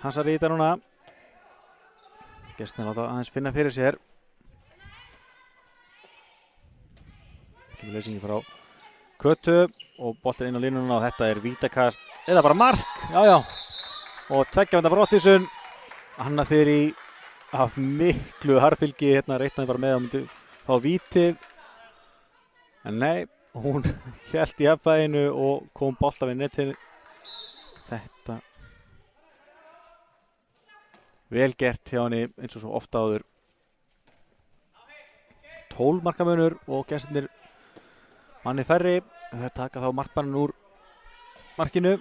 hansar í þetta núna. Gestin láta aðeins finna fyrir sér. Kemur leysingi frá Kötu og boltinn inn á línuna og þetta er vítakast eða bara mark. Já. Og tveggjavenda Brottísun, Anna Þyri af miklu harðfylgi, hérna reiknaði bara með að myndi fá vítið. En nei, hún hélt í jafnvæginu og kom bolta við netinu. Þetta vel gert hjá henni eins og svo ofta áður. 12 markamunur og gestirnir manni færri. Þeir taka þá markmannin úr markinu.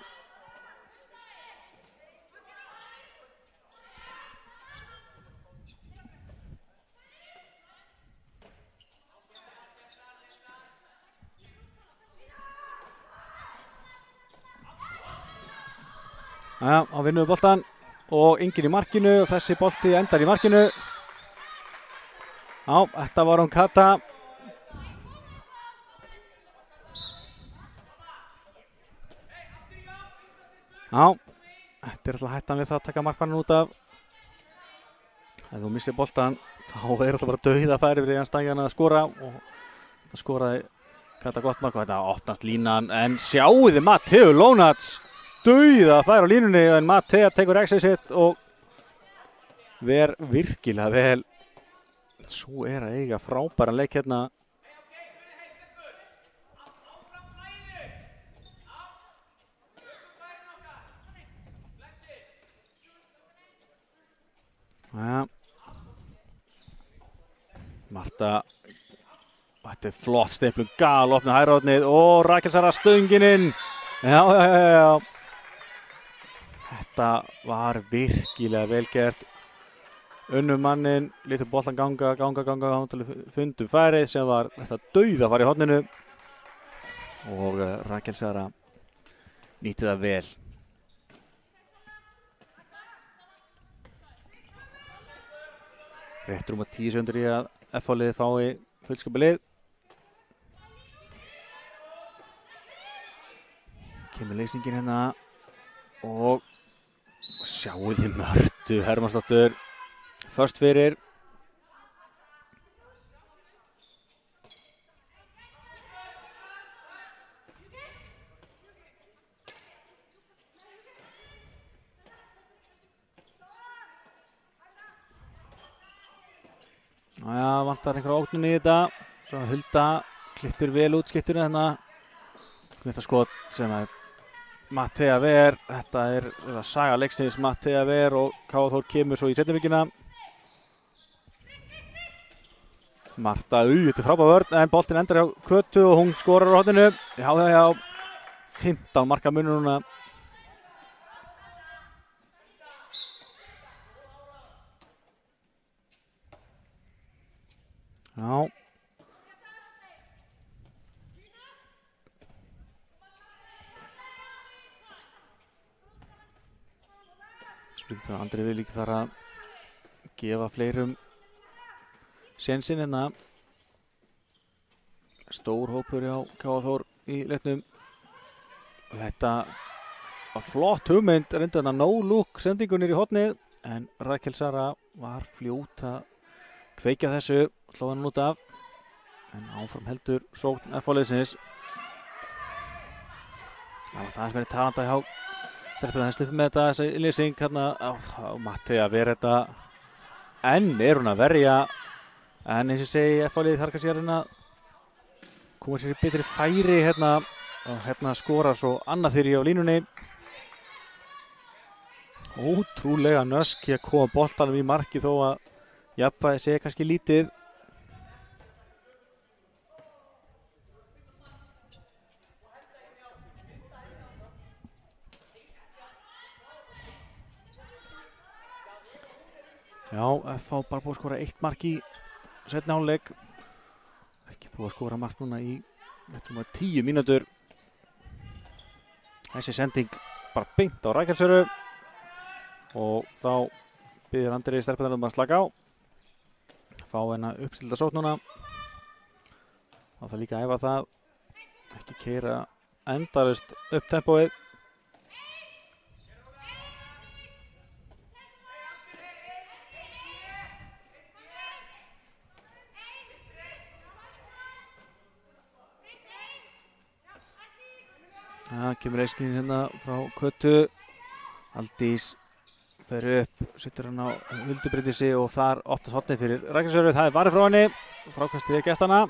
Já, á vinnum við boltan og yngir í markinu og þessi bolti endar í markinu. Já, þetta var hún Kata. Já, þetta er alltaf hættan við það að taka markmannin út af ef þú missir boltan þá er alltaf bara dauðafæri fyrir Jan Stæjan að skora og það skoraði Kata gott mark og þetta opnast línan en sjáuði Matteo Lónats dauðafæri á línunni en Matteo tekur exið sitt og ver virkilega vel. Svo er að eiga frábæran leik hérna. Ja. Marta, þetta er flott stefnum, gal opna hægra hornið og Rakel Sara stöngin inn. Já. Þetta var virkilega vel gert. Unnum mannin, litur boltan ganga, fundum færið sem var þetta dauðafæri í horninu og Rakel Sara nýtti það vel. Rétt rúma 10 sekundur í að FH-liðið fái fullskapalið. Kemur leysingin hérna og sjáuð þið Mörtu Hermannsdóttur först fyrir. Næja, vantar einhverja ógnin í þetta. Svo Hulda klippir vel út skipturinn hérna. Þetta skot sem er Mattea Ver. Þetta er saga leiksins Mattea Ver og K.A. Þór kemur svo í seinnivíkina. Marta, þetta er frábær vörn en boltinn endar hjá Kötu og hún skorar á horninu. Já. 15 marka munur núna. Já. Springt það Andri vil líka fara að gefa fleirum sénsinn hérna. Stór hópur hjá K.A. Þór í leiknum. Og þetta var flott hugmynd, reyndu þarna no-look sendingunir í hornið en Rakel Sara var fljót að kveikja þessu, slóða hann út af en áfram heldur sókn FH-liðsins. Það var aðeins meiri talanda hjá stelpuna, það sluppið með þetta þessi innlýsing hérna á Mattea Ver þetta en er hún að verja en eins og segi FH-liðið þarf kannski að reyna að koma sér í betri færi hérna og hérna skora svo annað þeirri á línunni. Ótrúlega nöski að koma boltanum í marki þó að jafnvægi sé kannski lítið. Já, FH bara búið að skora 1 mark í seinni hálfleik. Ekki búið að skora mark núna í 10 mínútur. Þessi sending bara beint á Rakel Söru og þá biður Andri stelpunum að slaka á. Fá hennar uppstilda sókn núna. Það þarf líka að æfa það. Ekki keyra endalaust upp tempóið. Það kemur leysingin hérna frá Kötu. Aldís fer upp, setur hann á Huldubrindisi og þar opnast hornið fyrir Rakel Söru. Það er varið frá henni, frákastið við gestana.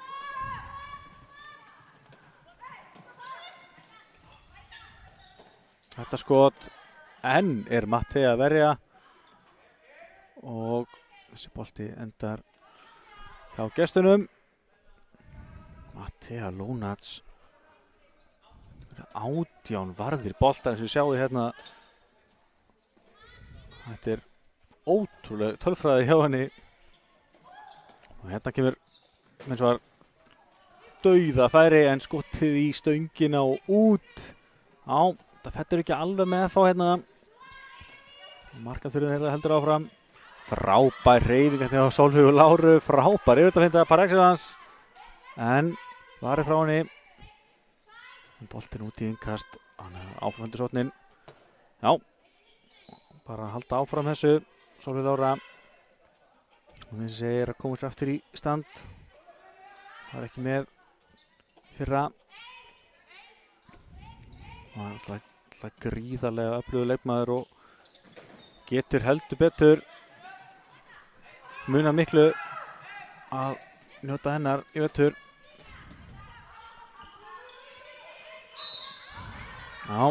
Þetta skot enn er Mattea að verja og þessi bolti endar hjá gestunum. Mattea Lónats 18 varðir boltar eins og við sjáum hérna. Þetta er ótrúlega tölfræði hjá henni og hérna kemur eins og var dauðafæri en skotið í stöngina og út. Já, það fettur ekki alveg með að fá hérna. Markaþurðin heldur áfram. Frábær hreyfing hérna á Sólveigu Láru, frábær yfirtafinda par excellence en varið frá henni. Boltinn út í innkast, hann er áframhendur sóknin. Já, bara halda áfram þessu, Sólveig Lára. Og þessi er að koma sér aftur í stand. Það er ekki með fyrra. Það er alltaf gríðarlega öflugur leikmaður og getur heldur betur muna miklu að njóta hennar í vetur. Já.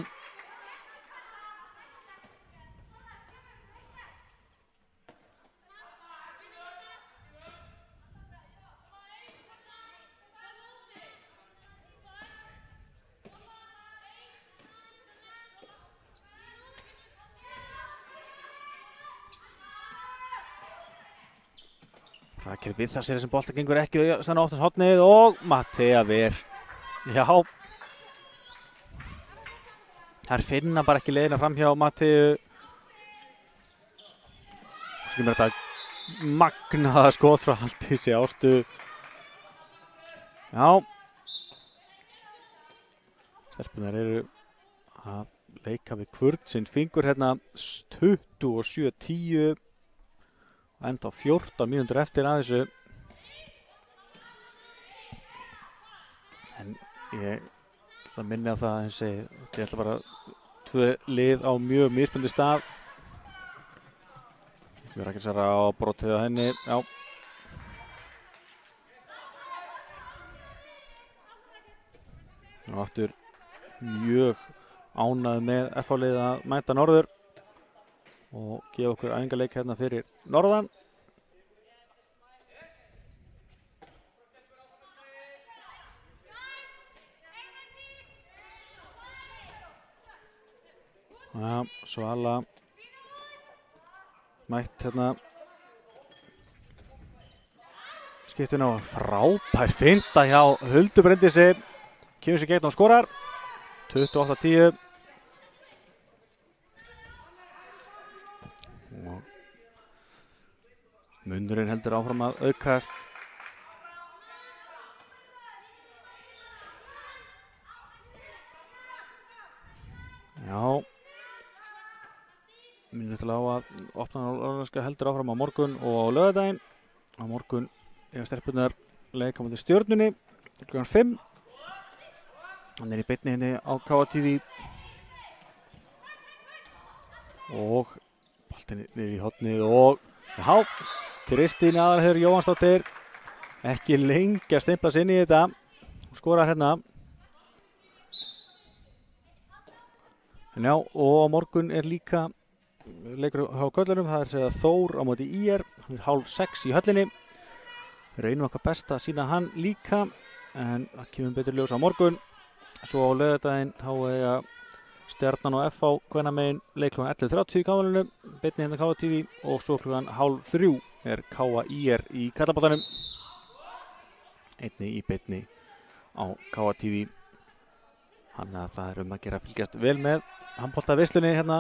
Rækir við það sér sem bolta gengur ekki sann oftast hotnið og Mattea Ver. Já. Þær finna bara ekki leiðina fram hjá Matteu. Svo kemur þetta magnaða skot frá Aldísi Ástu. Já. Stelpunar eru að leika við kvörn sinn fingur hérna 27-10. Enda 14 mínútur eftir að þessu. En ég ætla að minna á það að ég ætla bara 2 lið á mjög mismunandi stað. Við erum ekki að særa á brotið á henni. Já. Og aftur mjög ánægð með FH-liðið að mæta norður og gefa okkur æfingarleik hérna fyrir norðan. Já, Svala mætt hérna. Skiptun á frábær finta hjá Huldu Bryndísi. Kemur sér gegn og skorar. 28-10. Munurinn heldur áfram að aukast. Já. Minnum þetta á að opna heldur áfram á morgun og á laugardaginn. Á morgun eiga stelpurnar leik á móti Stjörnunni klukkan 5. Hann er í beinni henni á KA-TV. Og boltinn niður í hornið og já. Kristín Aðalheiður Jóhannsdóttir ekki lengi að stimpla sig inn í þetta og skorar hérna. En já, og á morgun er líka leikur á köllunum, það er segja Þór á móti ÍR, hann er 5:30 í höllinni. Við reynum okkar best að sína hann líka, en það kemur betur ljós á morgun. Svo á laugardaginn þá eiga Stjarnan og FH kvennamegin leik klukkan 11:30 í K-valinu, beinni hérna KA-TV og svo klukkan 2:30 er KA-IR í karlaboltanum. Einnig í beinni á KA-TV. Þannig að það er að gera að fylgjast vel með handboltaveislunni hérna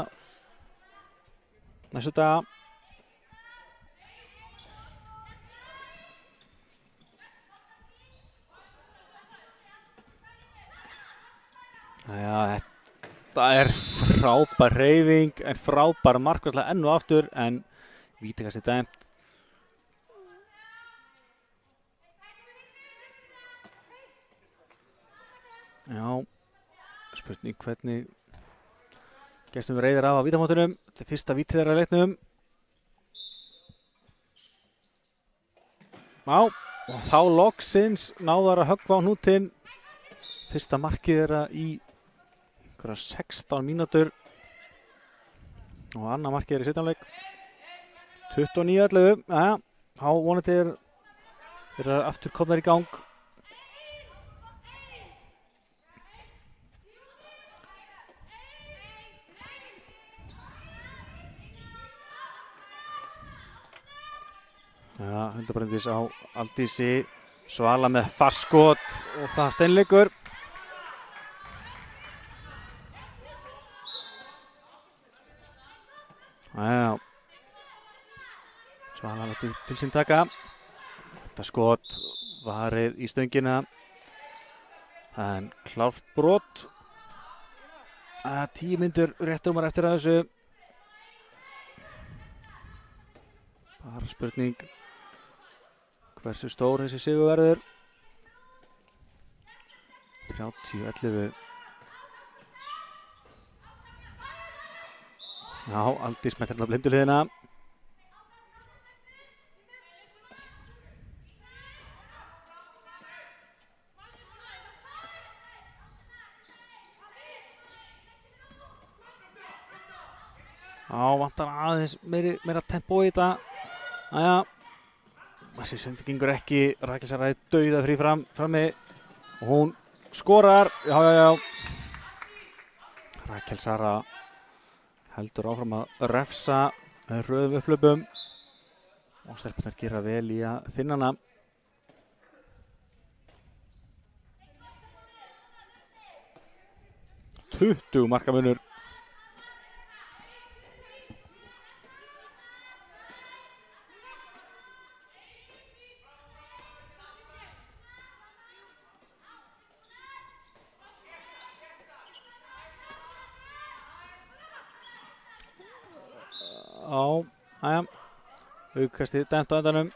næstu daga. Já, þetta er frábær hreyfing, en frábær markvarsla enn og aftur, en vítakast er dæmt. Já, spurning hvernig gestum reyðir af á vítamótunum. Þetta er fyrsta vítið þeirra leiknum. Já, og þá loksins náðar að höggva á hnútinn. Fyrsta markið þeirra í 16 mínútur og annað markið er í seinni leik 29-11. Já, þá vonandi er aftur komnar í gang. Já, Hulda Bryndís á Aldísi, Svala með fast skot og það steinleikur. Já, Svala lætur til sín taka. Þetta skot varið í stöngina, en klárt brot. 10 mínútur réttumar eftir að þessu. Bara spurning Hversu stór þessi sigur verður? 30-11. Já, Aldís með hérna blinduliðina. Já, vantar aðeins meira tempo í þetta. Æja, þessi sendingur ekki. Rakel Sara er dauða frí frammi og hún skorar. Já. Rakel Sara heldur áfram að refsa með röðum upplöpum og stelpurnar gera vel í að finna hana. Tuttugu marka munur. Æja, aukastið dæmt á endanum.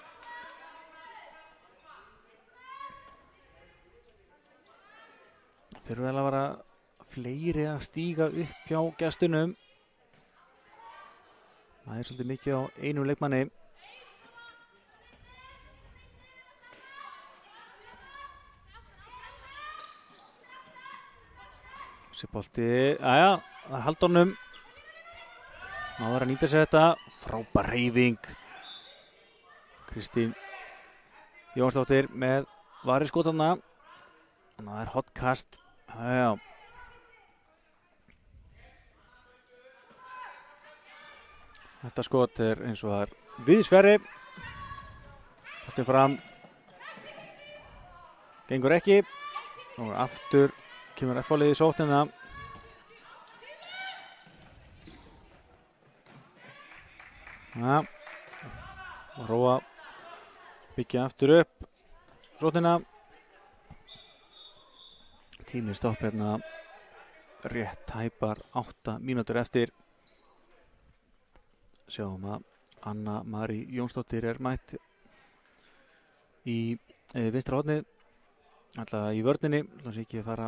Þurfa vel að vera fleiri að stíga upp hjá gestunum. Það er svolítið mikið á einum leikmanni. Þessi bolti, æja, það er Haldónum. Náður að nýta sér þetta. Frábær hreyfing. Kristín Jónsdóttir með varið skotanna. Og það er hotkast. Já. Þetta skot er eins og það er víðsfjarri. Boltinn fram. Gengur ekki. Og aftur kemur F-liðið í sóknina. Ja. Og Róa byggja aftur upp sóknina. Tíminn stopp hérna rétt tæpar 8 mínútur eftir. Sjáum að Anna Marí Jónsdóttir er mætt í vinstra hornið, alltaf í vörninni. Þannig að ekki fara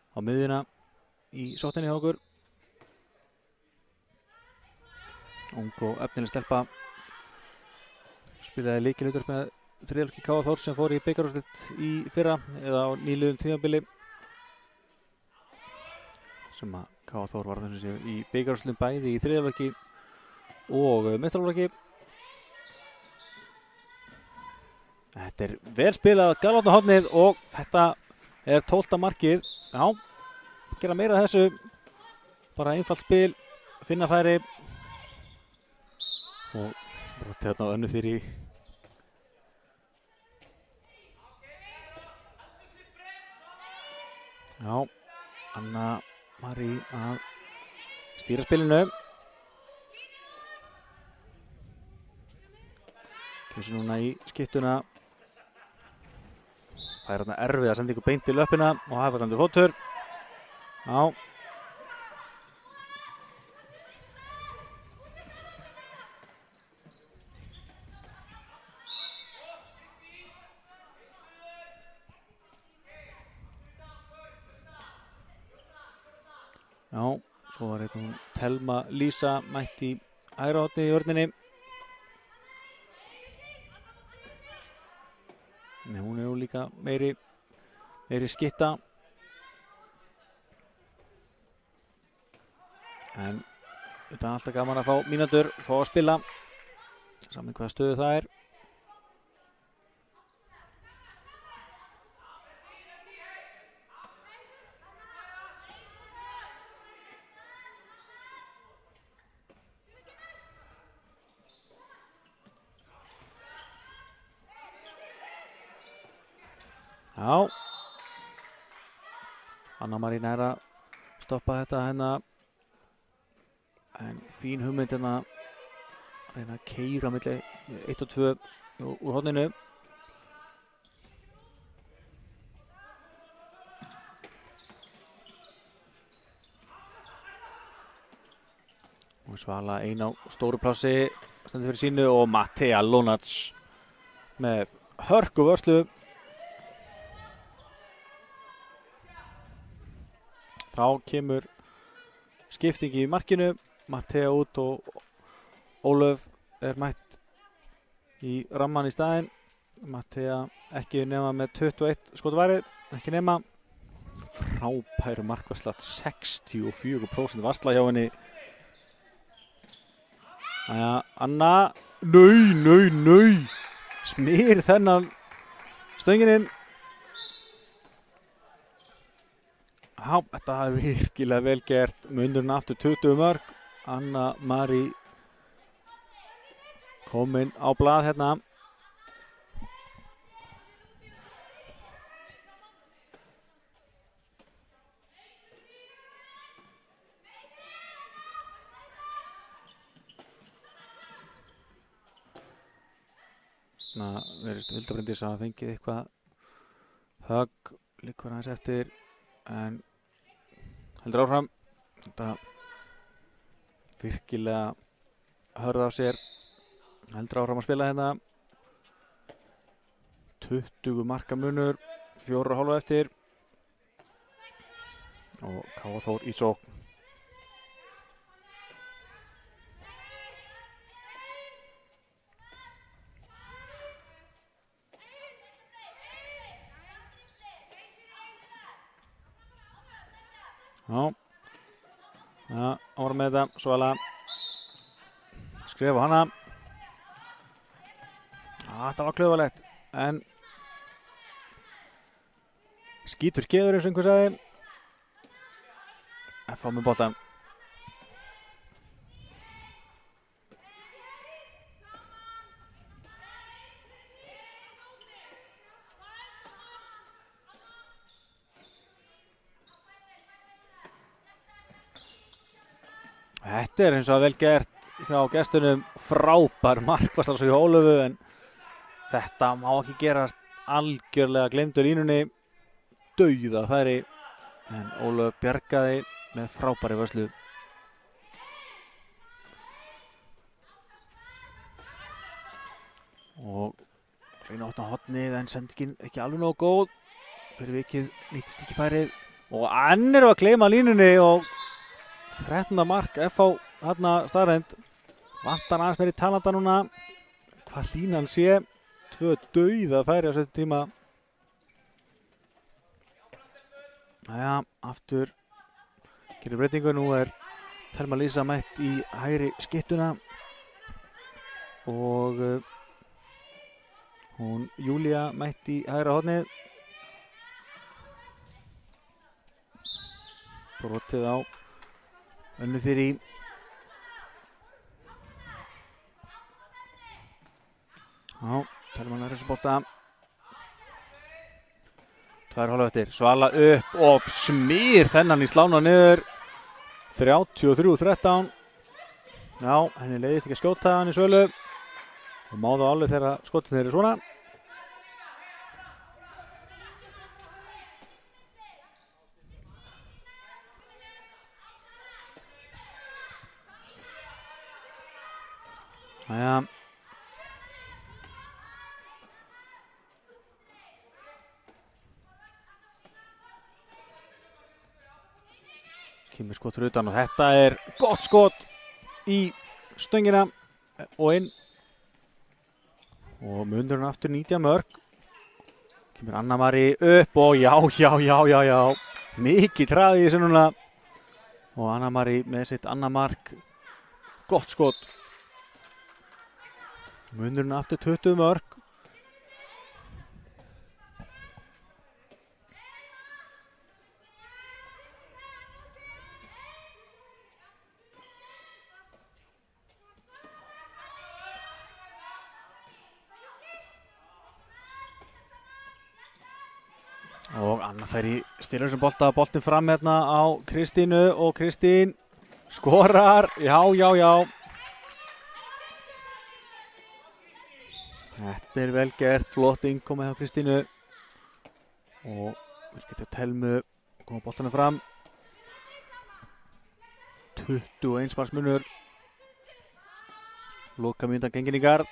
á miðjuna í sókninni hjá okkur. Ung og efnileg stelpa. Spilaði lykilhlutverk með þriðjaflokki K.A. Þórs sem fór í bikarúrslit í fyrra eða á nýliðum tímabili. Sem að K.A. Þór var þess að í bikarúrslitum bæði í þriðjaflokki og meistaraflokki. Þetta er vel spilað galvatna hornið og þetta er 12. markið. Já, gera meira af þessu. Bara einfalt spil, finna færi. Og broti hérna á önnu fyrir í. Já, Anna Marí að stýra spilinu. Kemur núna í skiptuna. Það er hérna erfið að senda ykkur beint í löppina og hafa þetta fótur. Já. Já, svo var hérna Telma Lísa mætt í hægra hornið í vörninni. Nei, hún er nú líka meiri skytta. En þetta er alltaf gaman að fá mínútur, fá að spila. Saman hvaða stöðu það er. Já, Anna Marí nær að stoppa þetta hérna, en fín hugmynd hérna að reyna að keyra milli 1 og 2 úr horninu. Og Svala ein á stóru plássi, stendur fyrir sínu og Mattea Lunac með hörku vörslu. Þá kemur skipting í markinu, Mattea út og Ólöf mætt í ramman í staðinn. Mattea ekki nema með 21 skotvarið, ekki nema. Frábæru markvarsla, 64% varsla hjá henni. Jæja, Anna, nei, smýr þennan stöngin inn. Já, þetta er virkilega vel gert, munurinn aftur 20 mörk. Anna Marí komin á blað hérna. Verðist Hulda Bryndís að hafa fengið eitthvað högg, líkur aðeins eftir, en heldur áfram. Þetta virkilega hörða á sér, heldur áfram að spila hérna. 20 marka munur, 4,5 eftir og K.A. Þór í sókn. Já, ára með þetta, Svala skrifa hana. Þetta var klaufalegt, en skítur skeður eins og einhver sagði. F.A. með boltan. Þetta er eins og vel gert hjá gestunum, frábær markvarsla svo hjá Ólöfu, en þetta má ekki gerast, algjörlega gleymdu línunni, dauðafæri, en Ólöf bjargaði með frábæri vörslu. Og reyna að opna hornið, en sendingin ekki alveg nógu góð, fyrir vikið nýttist ekki færið, og enn eru að gleyma línunni og 13. mark F.A. þarna staðreynd. Vantar aðeins meiri talanda núna. Hvað línan sé. 2 dauðafæri á 17 tíma. Jæja, aftur gerir breytingu. Nú er Thelma Lísa mætt í hægri skyttuna. Og hún Júlía mætt í hægra hornið. Brotið á Önnu Þyrí. Já, Thelma nær þessu bolta. 2,5 eftir. Svala upp og smýr þennan í slána niður. 33-13. Já, henni leiðist ekki að skjóta hann í Svölu. Og má það alveg þegar skotin þeir eru svona. Jæja. Kemur skot fyrir utan og þetta er gott skot í stöngina og inn. Og munurinn aftur 19 mörk. Kemur Anna Marí upp og já. Mikið hraði í þessu núna. Og Anna Marí með sitt annað mark. Gott skot. Munurinn aftur 20 mörk. Og Anna fær í styrlausum bolta, boltinn fram hérna á Kristínu og Kristín skorar. Já. Þetta er vel gert, flott innkomið hjá Kristínu og vel gert hjá Thelmu, koma boltanum fram. 21 manns munur. Loka mínútan gengin í garð.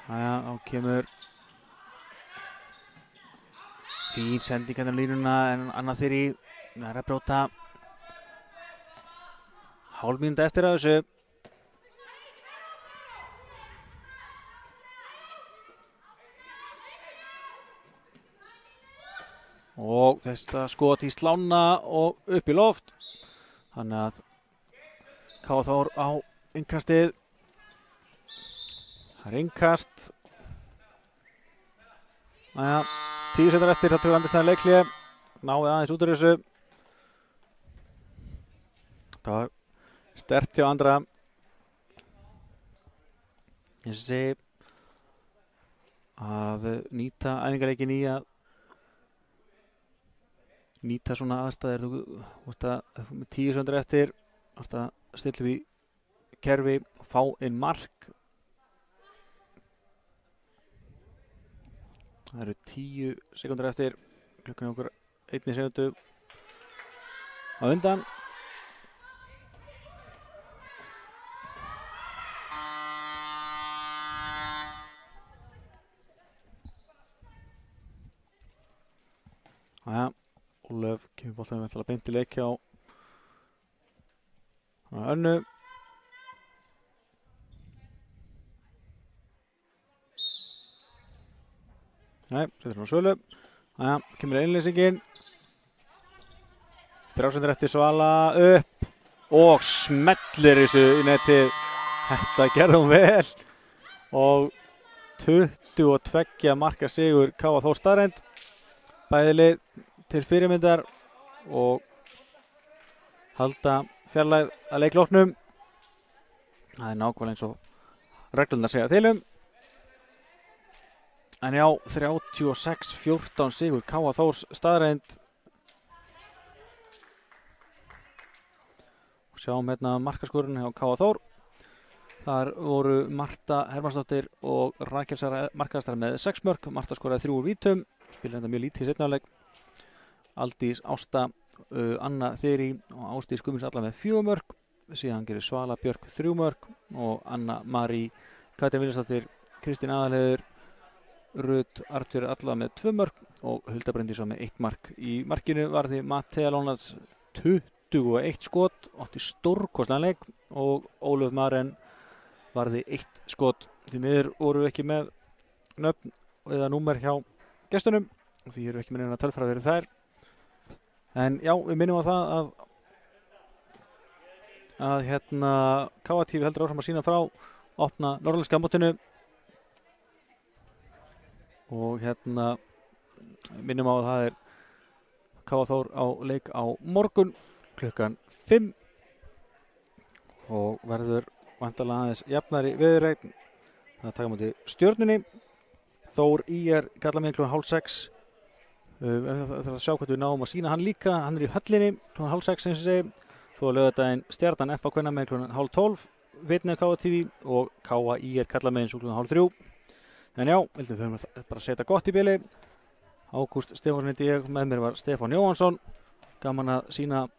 Jæja, þá kemur fín sending hérna á línuna en Anna Þyrí er að brjóta. Hálf mínúta eftir af þessu. Og þetta skot í slána og upp í loft. Þannig að KA Þór á innkastið. Það er innkast. Næja, 10 sekúndur eftir, það tökur Andri leikhlé. Náði aðeins út úr þessu. Það var sterkt hjá Andra. Ég sé að nýta æfingarleikin í að nýta svona aðstæður. Þú ert að með 10 sekúndur eftir, þú ert að stilla upp í kerfi og fá inn mark. Það eru 10 sekúndur eftir, klukkan er okkur 1 sekúndu á undan. Jæja, Ólöf kemur boltanum til að beint í leik hjá Önnu. Nei, setur hann á Svölu. Jæja, kemur einleysingin. 3 sekúndur eftir, Svala upp og smellir þessu í netið. Þetta gerði hún vel og 22 marka sigur KA Þór staðreynd. Bæði lið til fyrirmyndar og halda fjarlægð að leikloknum. Það er nákvæmlega eins og reglurnar segja til um. En já, 36-14 sigur KA Þórs staðreynd. Sjáum hérna markaskorun hjá KA Þór. Þar voru Marta Hermannsdóttir og Rakel Sara markastar með 6 mörk. Marta skoraði 3 úr vítum. Spilaði þetta mjög lítið í seinni hálfleik. Aldís Ásta, Anna Þyrí og Ásdís Guðmunds alla með 4 mörk. Síðan gerir Svala Björk 3 mörk og Anna Marí, Katrín Viljánsdóttir, Kristín Aðalheiður, Rut Artur alla með 2 mörk og Hulda Bryndís með 1 mark. Í markinu varði Mattea Lónats 21 skot, átti stórkostlegan leik og Ólöf Maren varði 1 skot. Því miður voru ekki með nöfn eða númer hjá gestunum og því erum við ekki með neina tölfræði fyrir þær. En já, við minnum á það að hérna KA TV heldur áfram að sína frá opna norðlenska mótinu og hérna minnum á að það er KA Þór á leik á morgun klukkan 5 og verður væntanlega aðeins jafnari veðurregn. Það taka móti Stjörnunni. Þór IR karlamegin klukkan 5:30. Við þarfum að sjá hvað við náum að sína hann líka. Hann er í höllinni klukkan 5:30 eins og segi. Svo laugardaginn Stjarnan FH kvennamegin klukkan 12:30. Vitni KA TV og KA IR karlamegin svo klukkan 2:30. En já, við höfum bara að setja gott í bili. Ágúst Stefánsson heiti ég, með mér var Stefán Jóhansson. Gaman að sína